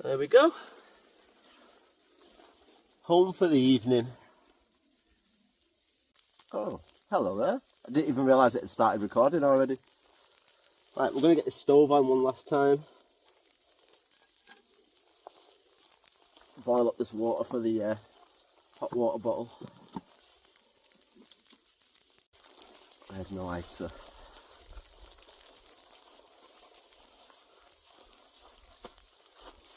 There we go. Home for the evening. Oh, hello there. I didn't even realise it had started recording already. Right, we're going to get this stove on one last time. Boil up this water for the hot water bottle. There's no icer.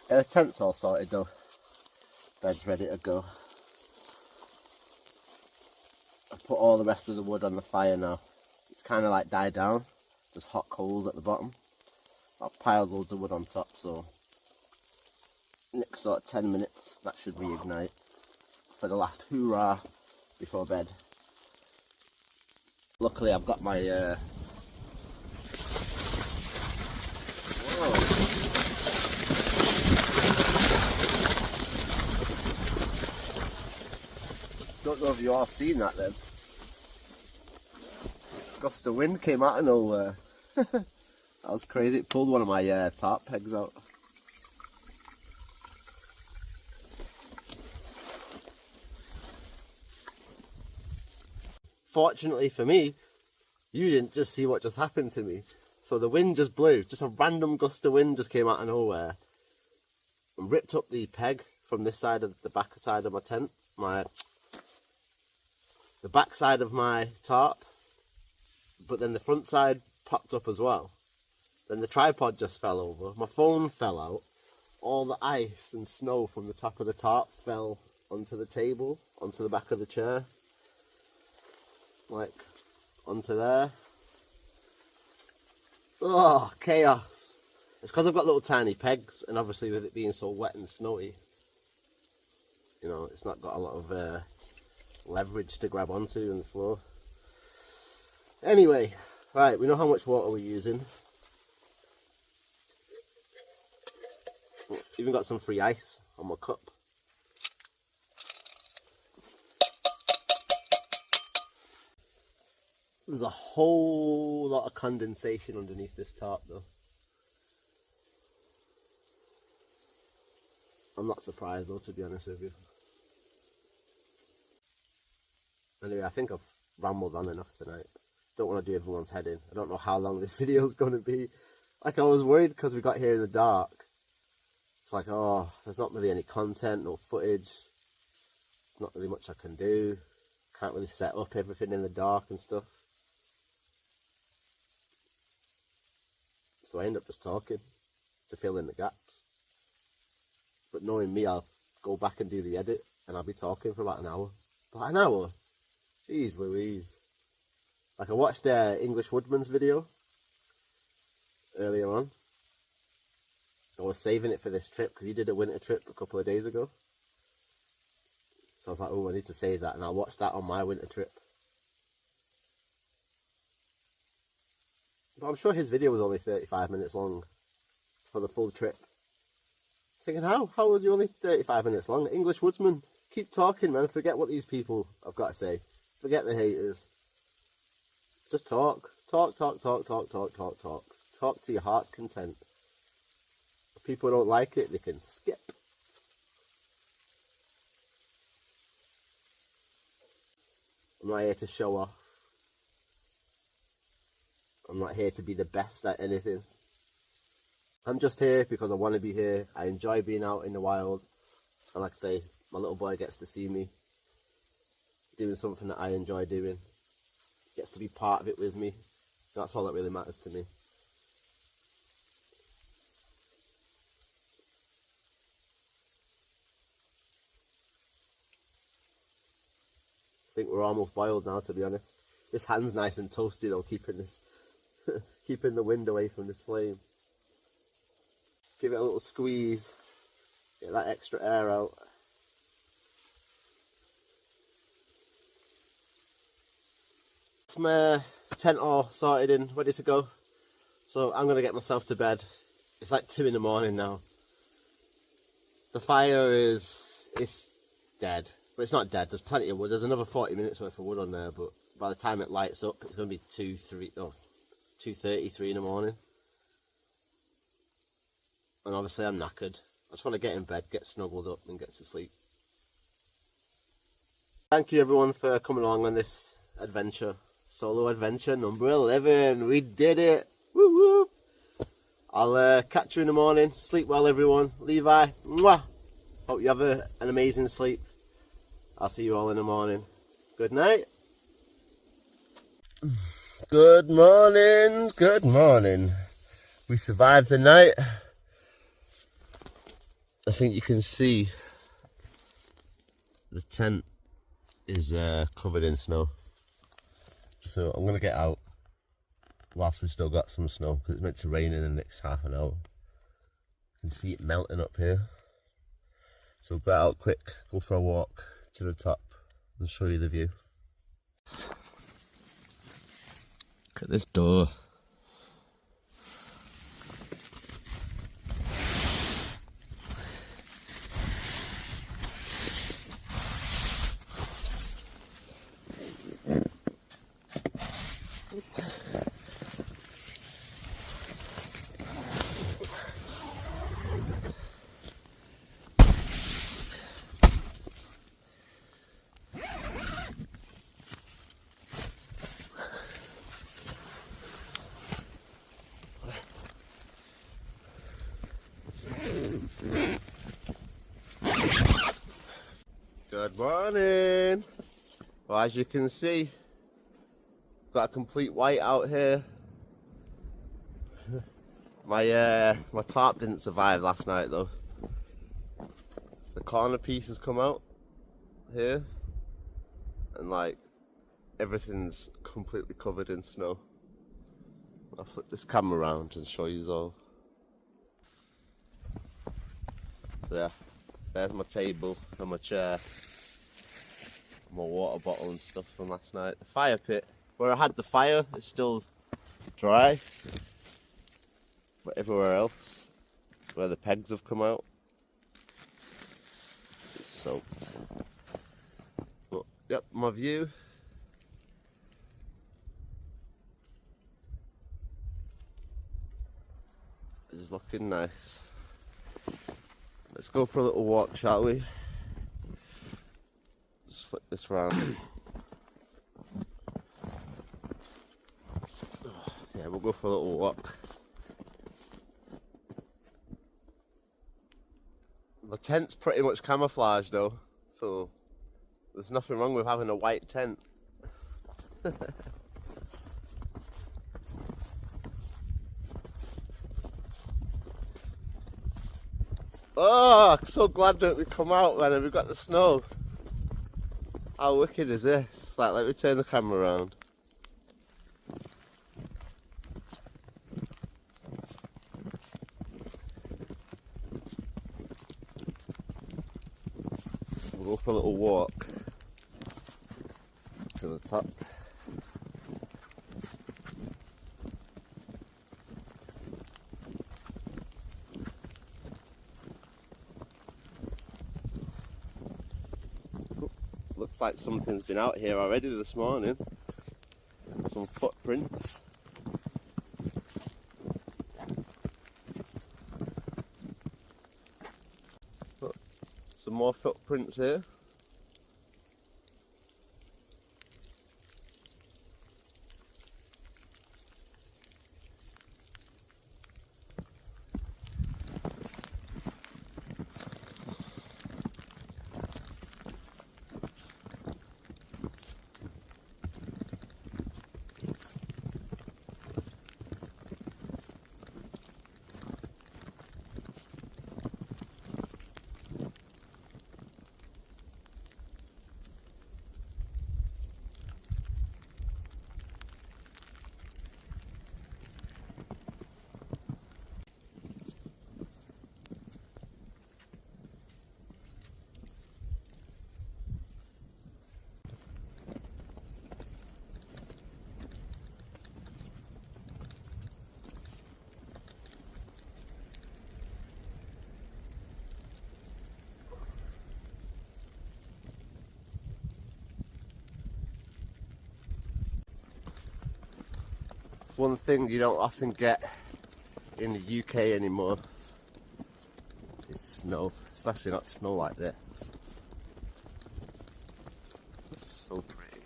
The tent's all sorted though. Bed's ready to go. I've put all the rest of the wood on the fire now. It's kind of like died down. Just hot coals at the bottom. I've piled loads of wood on top, so next sort of 10 minutes that should reignite for the last hoorah before bed. Luckily I've got my don't know if you all seen that then. Gust of wind came out of nowhere. That was crazy. It pulled one of my tarp pegs out. Fortunately for me, you didn't just see what just happened to me. So the wind just blew. Just a random gust of wind just came out of nowhere and ripped up the peg from this side of the back side of my tent. The back side of my tarp, but then the front side popped up as well. Then the tripod just fell over, my phone fell out, all the ice and snow from the top of the tarp fell onto the table, onto the back of the chair, like onto there. Oh, chaos. It's because I've got little tiny pegs, and obviously with it being so wet and snowy, you know, it's not got a lot of leverage to grab onto on the floor. Anyway, right, we know how much water we're using. Even got some free ice on my cup. There's a whole lot of condensation underneath this tarp though. I'm not surprised though, to be honest with you. Anyway, I think I've rambled on enough tonight. Don't want to do everyone's head in. I don't know how long this video is going to be. Like, I was worried because we got here in the dark. It's like, oh, there's not really any content, no footage. There's not really much I can do. Can't really set up everything in the dark and stuff. So I end up just talking to fill in the gaps. But knowing me, I'll go back and do the edit and I'll be talking for about an hour. About an hour? Jeez Louise. Like, I watched English Woodman's video earlier on. I was saving it for this trip because he did a winter trip a couple of days ago. So I was like, oh, I need to save that, and I'll watch that on my winter trip. But I'm sure his video was only 35 minutes long for the full trip. Thinking, how was you only 35 minutes long? English Woodsman, keep talking, man. Forget what these people have got to say. Forget the haters. Just talk. Talk, talk, talk, talk, talk, talk, talk. Talk to your heart's content. If people don't like it, they can skip. I'm not here to show off. I'm not here to be the best at anything. I'm just here because I want to be here. I enjoy being out in the wild. And like I say, my little boy gets to see me doing something that I enjoy doing. Gets to be part of it with me. That's all that really matters to me. I think we're almost boiled now, to be honest. This hand's nice and toasty though, keeping this keeping the wind away from this flame. Give it a little squeeze, get that extra air out. It's my tent all sorted in, ready to go. So I'm gonna get myself to bed. It's like 2 in the morning now. The fire it's dead, but it's not dead. There's plenty of wood. There's another 40 minutes worth of wood on there, but by the time it lights up, it's gonna be 2:30, 3 in the morning. And obviously I'm knackered. I just want to get in bed, get snuggled up and get to sleep. Thank you everyone for coming along on this adventure. Solo adventure number 11. We did it. Woo woo. I'll catch you in the morning. Sleep well everyone. Levi, mwah. Hope you have an amazing sleep. I'll see you all in the morning. Good night. Good morning. Good morning. We survived the night. I think you can see the tent is covered in snow. So I'm going to get out whilst we've still got some snow because it's meant to rain in the next half an hour. You can see it melting up here. So go out quick, go for a walk to the top and show you the view. Look at this door. Good morning. Well, as you can see, got a complete white out here. My tarp didn't survive last night though. The corner piece has come out here, and like everything's completely covered in snow. I'll flip this camera around and show you all. So yeah, there's my table and my chair. My water bottle and stuff from last night. The fire pit, where I had the fire, is still dry. But everywhere else, where the pegs have come out, it's soaked. But yep, my view. Is looking nice. Let's go for a little walk, shall we? Let's flip this round. Yeah, we'll go for a little walk. The tent's pretty much camouflaged though, so there's nothing wrong with having a white tent. Oh, I'm so glad that we come out, man, and we've got the snow. How wicked is this? Like, let me turn the camera around. We'll go for a little walk to the top. Looks like something's been out here already this morning. Some footprints. Look, some more footprints here. one thing you don't often get in the UK anymore. It's snow, especially not snow like this. It's so pretty.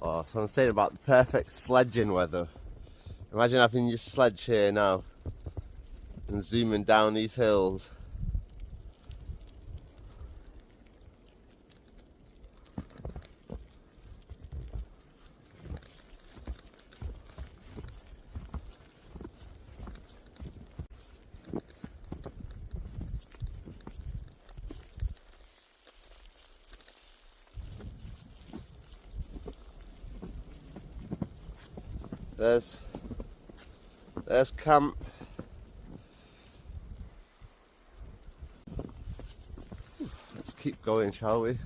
Oh, so I'm saying about the perfect sledging weather. Imagine having your sledge here now and zooming down these hills. There's camp. Let's keep going, shall we?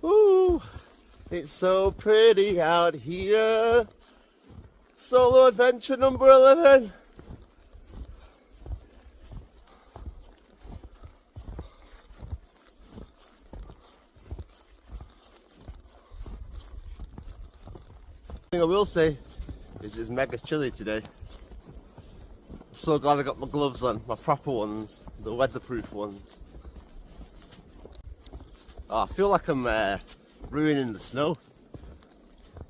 Ooh, it's so pretty out here. Solo adventure number 11. The thing I will say is it's mega chilly today. So glad I got my gloves on, my proper ones, the weatherproof ones. Oh, I feel like I'm ruining the snow.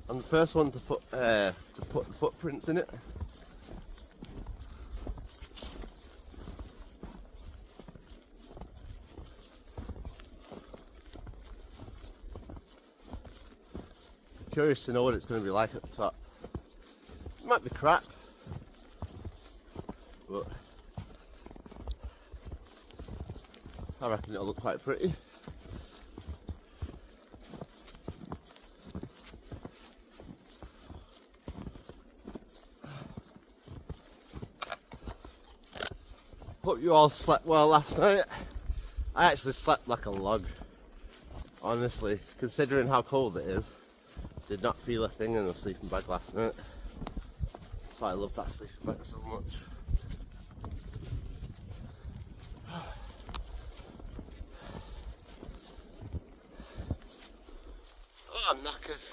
I'm the first one to put the footprints in it. Curious to know what it's going to be like at the top. It might be crap, but I reckon it'll look quite pretty. Hope you all slept well last night. I actually slept like a log, honestly, considering how cold it is. Did not feel a thing in a sleeping bag last night. That's why I love that sleeping bag so much. Oh, I'm knackered.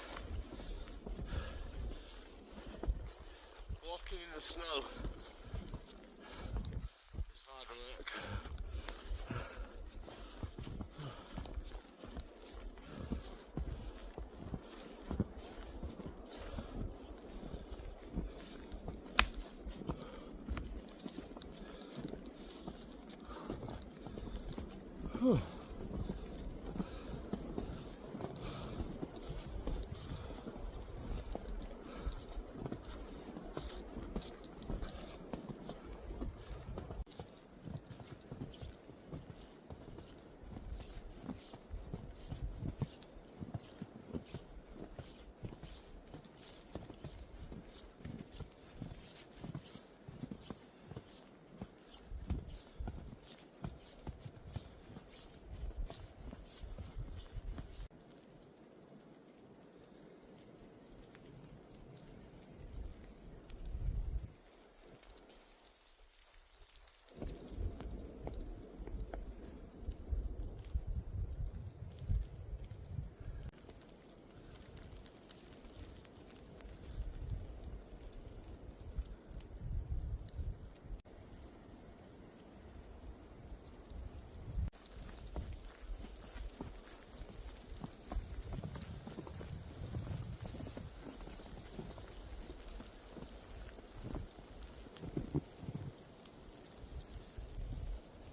Walking in the snow. It's hard work.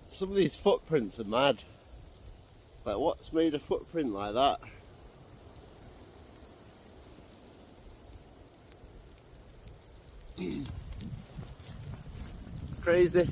Some of these footprints are mad. Like, what's made a footprint like that? Crazy.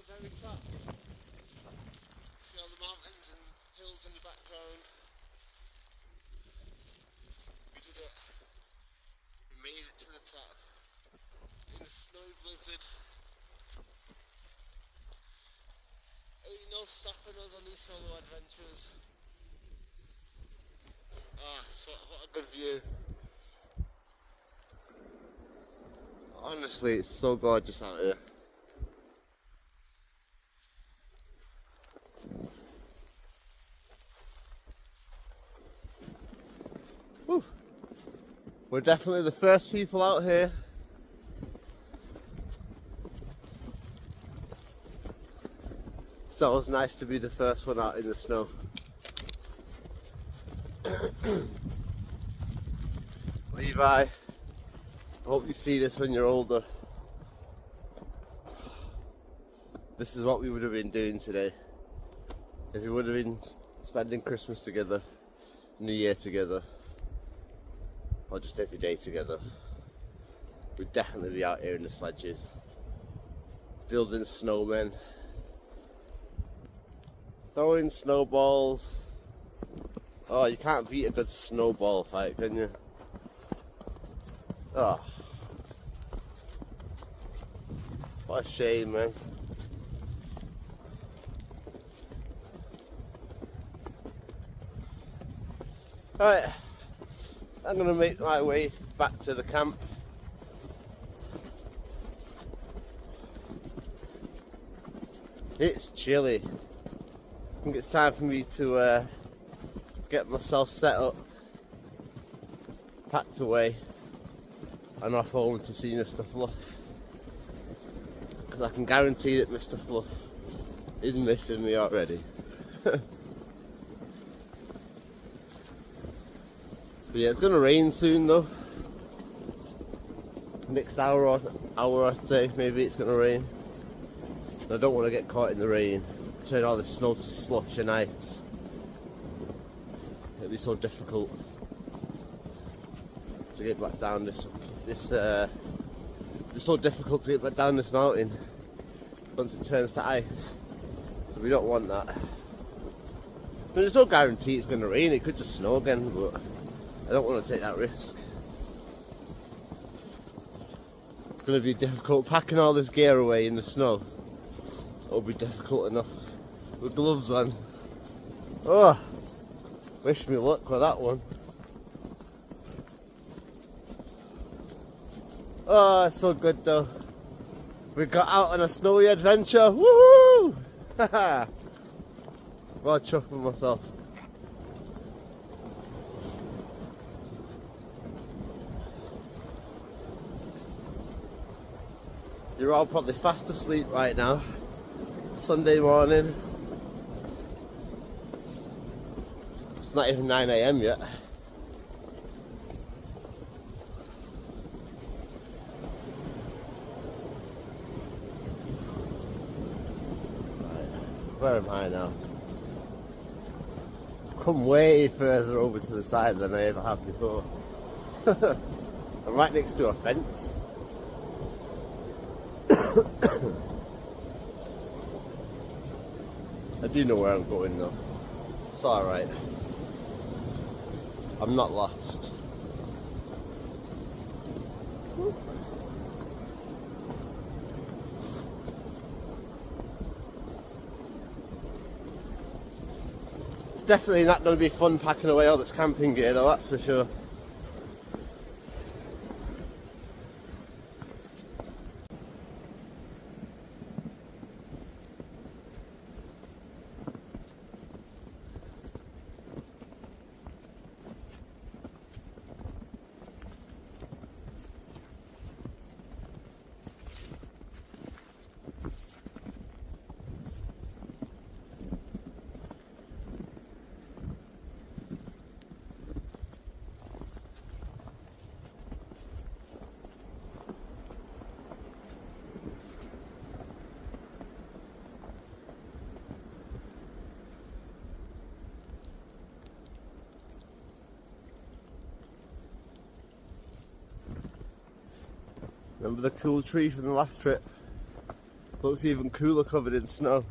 very top. See all the mountains and hills in the background. We did it. We made it to the top. In a snowy blizzard. Ain't no stopping us on these solo adventures. Ah, so what a good view. Honestly, it's so gorgeous out here. Whew. We're definitely the first people out here. It's always nice to be the first one out in the snow. Levi, I hope you see this when you're older. This is what we would have been doing today. If we would have been spending Christmas together, New Year together, or just every day together, we'd definitely be out here in the sledges, building snowmen, throwing snowballs. Oh, you can't beat a good snowball fight, can you? Oh, what a shame, man. Alright, I'm going to make my way back to the camp. It's chilly. I think it's time for me to get myself set up, packed away, and off home to see Mr. Fluff. Because I can guarantee that Mr. Fluff is missing me already. But yeah, it's going to rain soon though. Next hour I'd say, maybe it's going to rain. And I don't want to get caught in the rain, turn all the snow to slush and ice. It'd be so difficult to get back down it's so difficult to get back down this mountain once it turns to ice. So we don't want that. But there's no guarantee it's going to rain, it could just snow again, but I don't want to take that risk. It's going to be difficult packing all this gear away in the snow. It'll be difficult enough with gloves on. Oh, wish me luck with that one. Oh, it's so good though. We got out on a snowy adventure. Woohoo! Haha! Well, chuffing myself. You're all probably fast asleep right now. It's Sunday morning. It's not even 9 AM yet. Where am I now? I've come way further over to the side than I ever have before. I'm right next to a fence. I do know where I'm going though. It's alright. I'm not lost. It's definitely not going to be fun packing away all this camping gear though, that's for sure. Remember the cool tree from the last trip? Looks even cooler covered in snow.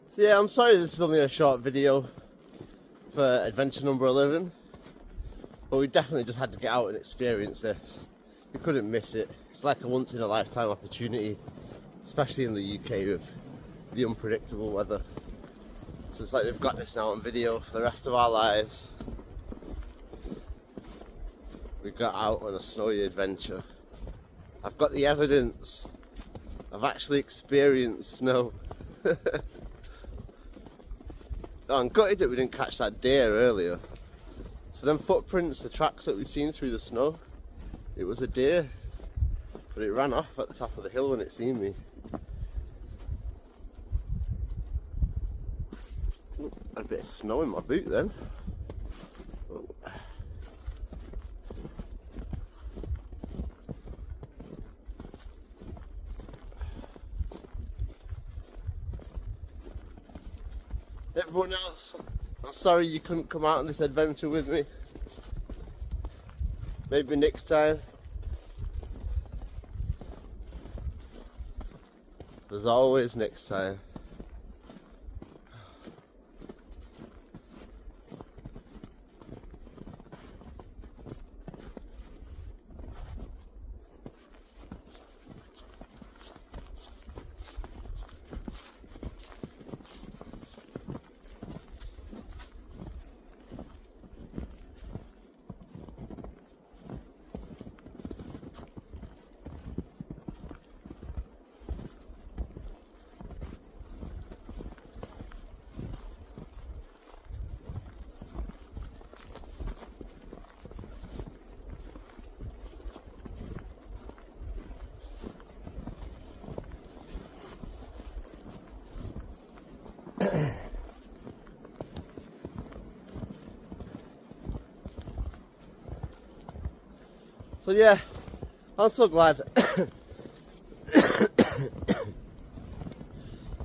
So yeah, I'm sorry this is only a short video for adventure number 11, but we definitely just had to get out and experience this. We couldn't miss it. It's like a once in a lifetime opportunity, especially in the UK with the unpredictable weather. So it's like we've got this now on video for the rest of our lives. We got out on a snowy adventure. I've got the evidence. I've actually experienced snow. Oh, I'm gutted that we didn't catch that deer earlier. So them footprints, the tracks that we've seen through the snow, it was a deer. But it ran off at the top of the hill when it seen me. Ooh, had a bit of snow in my boot then. Oh. Everyone else, I'm sorry you couldn't come out on this adventure with me. Maybe next time. There's always next time. So yeah, I'm so glad.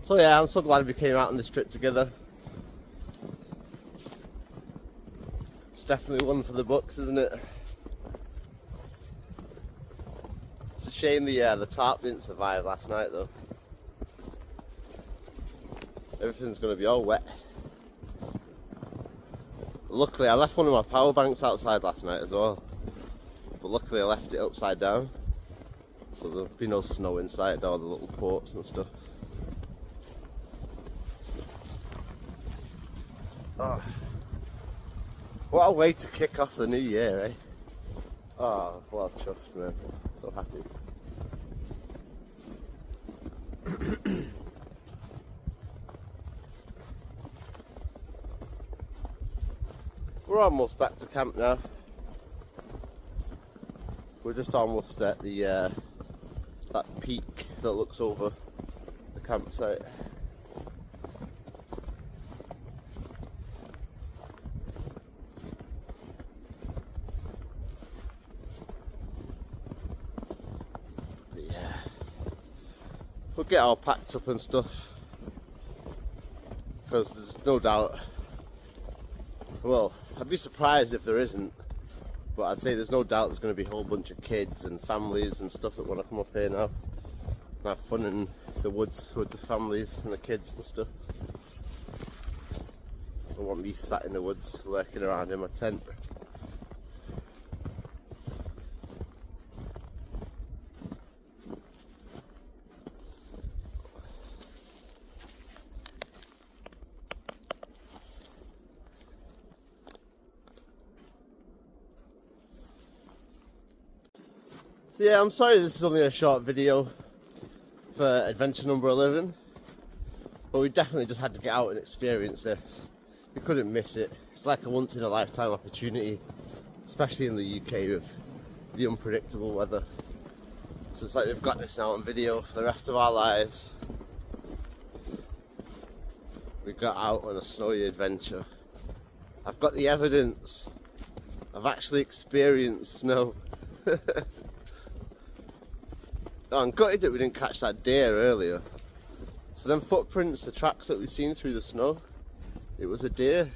So yeah, I'm so glad we came out on this trip together. It's definitely one for the books, isn't it? It's a shame the tarp didn't survive last night though. Everything's going to be all wet. Luckily, I left one of my power banks outside last night as well. But luckily I left it upside down, so there'll be no snow inside all the little ports and stuff. Oh. What a way to kick off the new year, eh? Oh, well chuffed, man. So happy. We're almost back to camp now. We're just almost at the that peak that looks over the campsite. But yeah, we'll get all packed up and stuff, because there's no doubt, well, I'd be surprised if there isn't, but I'd say there's no doubt there's going to be a whole bunch of kids and families and stuff that want to come up here now and have fun in the woods with the families and the kids and stuff. I don't want me sat in the woods lurking around in my tent. So yeah, I'm sorry this is only a short video for adventure number 11, but we definitely just had to get out and experience this. We couldn't miss it. It's like a once in a lifetime opportunity, especially in the UK with the unpredictable weather. So it's like we've got this now on video for the rest of our lives. We got out on a snowy adventure. I've got the evidence. I've actually experienced snow. Oh, I'm gutted that we didn't catch that deer earlier. So them footprints, the tracks that we've seen through the snow, it was a deer,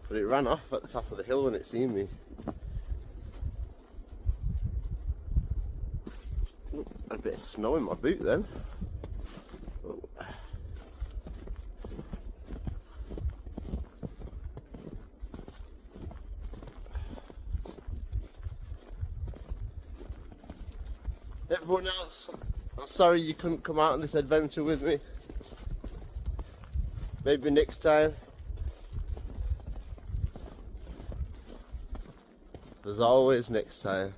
but it ran off at the top of the hill when it seen me. Ooh, had a bit of snow in my boot then. Oh. Everyone else, I'm sorry you couldn't come out on this adventure with me. Maybe next time. There's always next time.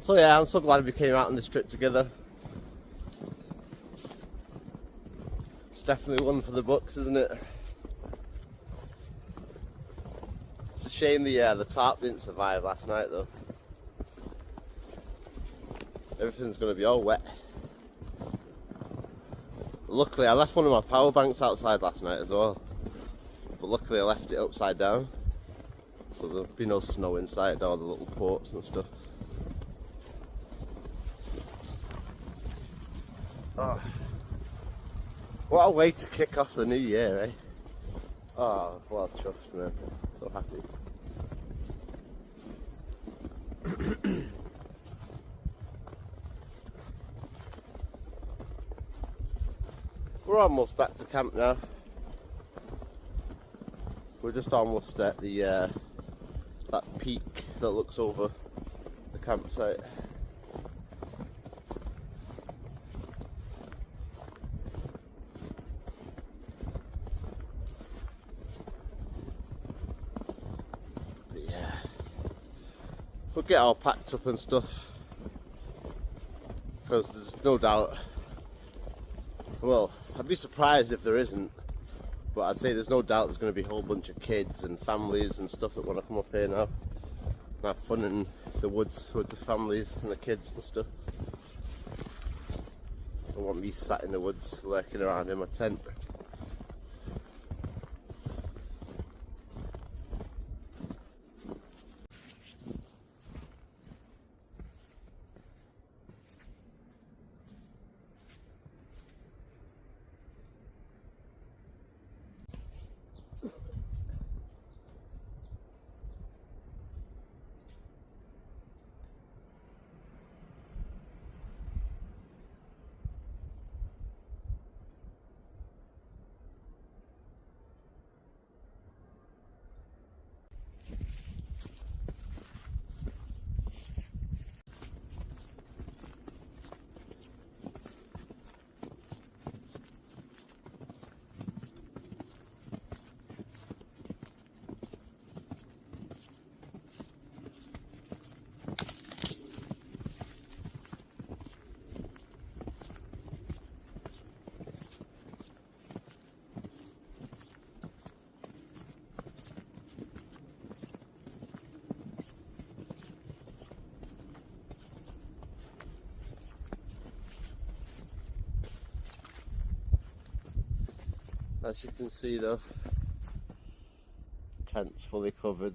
So yeah, I'm so glad we came out on this trip together. It's definitely one for the books, isn't it? It's a shame the tarp didn't survive last night though. Everything's going to be all wet. Luckily I left one of my power banks outside last night as well, but luckily I left it upside down, so there'll be no snow inside all the little ports and stuff. Oh, what a way to kick off the new year, eh? Oh, well chuffed, man. So happy. We're almost back to camp now. We're just almost at the that peak that looks over the campsite. We'll get all packed up and stuff, because there's no doubt, well, I'd be surprised if there isn't, but I'd say there's no doubt there's going to be a whole bunch of kids and families and stuff that want to come up here now and have fun in the woods with the families and the kids and stuff. I don't want me sat in the woods lurking around in my tent. As you can see though, tent's fully covered.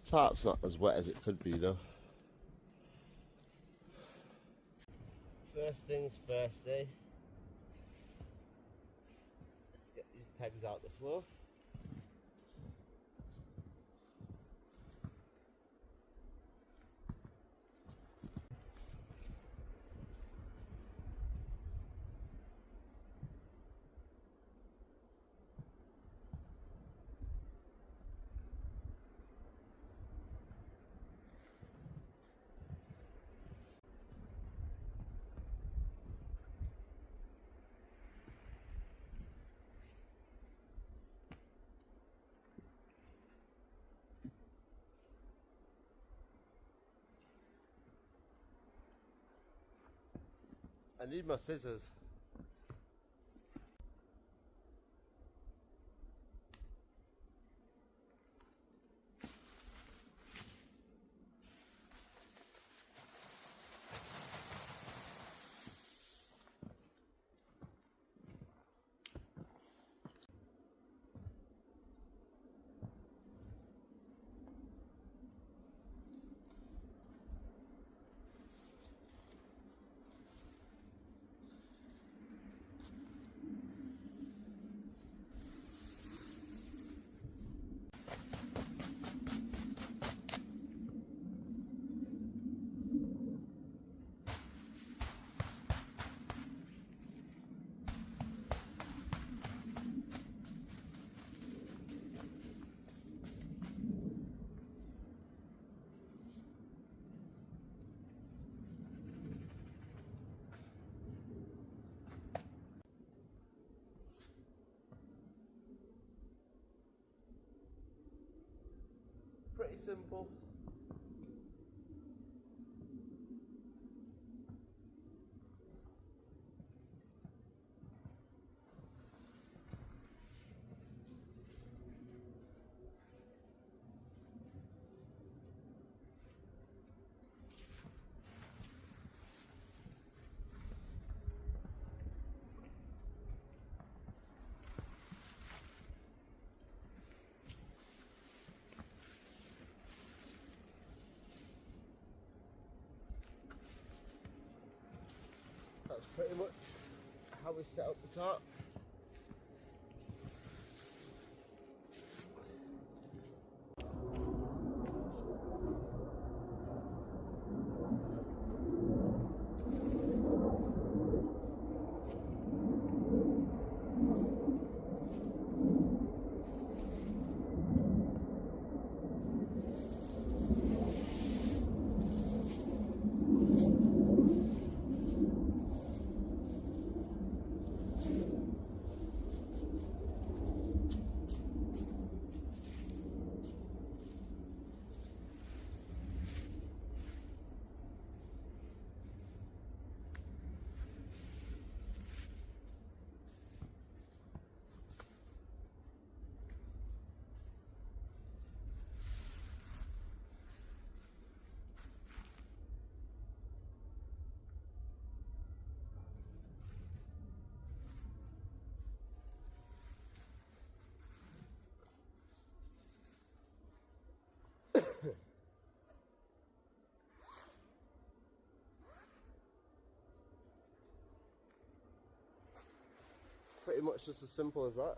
Tarp's not as wet as it could be though. First things first, eh? Let's get these pegs out the floor. I need my scissors. Pretty simple. That's pretty much how we set up the tarp. Pretty much just as simple as that.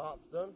Tarp's done.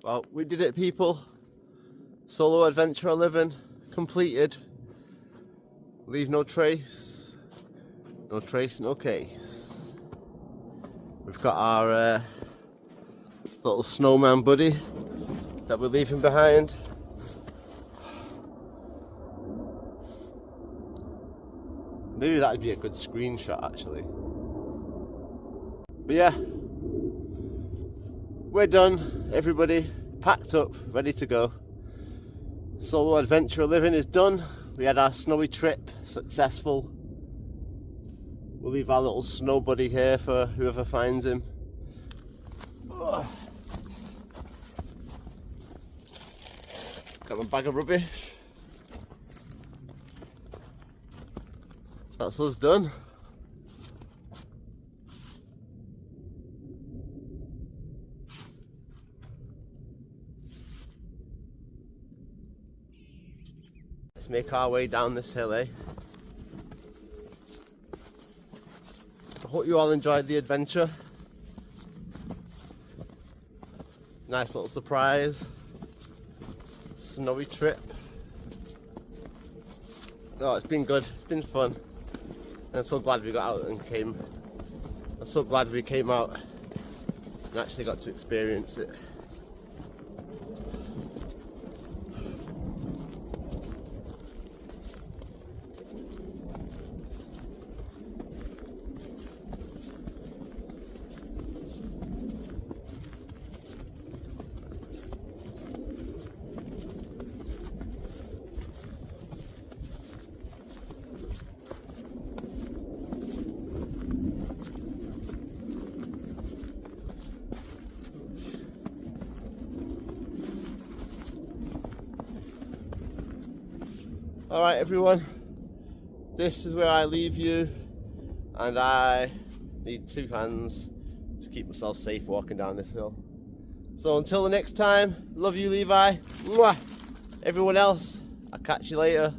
Well, we did it, people. Solo adventure living completed. Leave no trace. No trace, no case. We've got our little snowman buddy that we're leaving behind. Maybe that'd be a good screenshot, actually. But yeah, we're done, everybody. Packed up, ready to go. Solo adventure living is done. We had our snowy trip, successful. We'll leave our little snow buddy here for whoever finds him. Ugh. Got my bag of rubbish. That's us done. Let's make our way down this hill, eh? hope you all enjoyed the adventure. Nice little surprise. Snowy trip. Oh, it's been good. It's been fun. And I'm so glad we got out and came. I'm so glad we came out and actually got to experience it. Alright everyone, this is where I leave you, and I need 2 hands to keep myself safe walking down this hill. So until the next time, love you Levi. Mwah! Everyone else, I'll catch you later.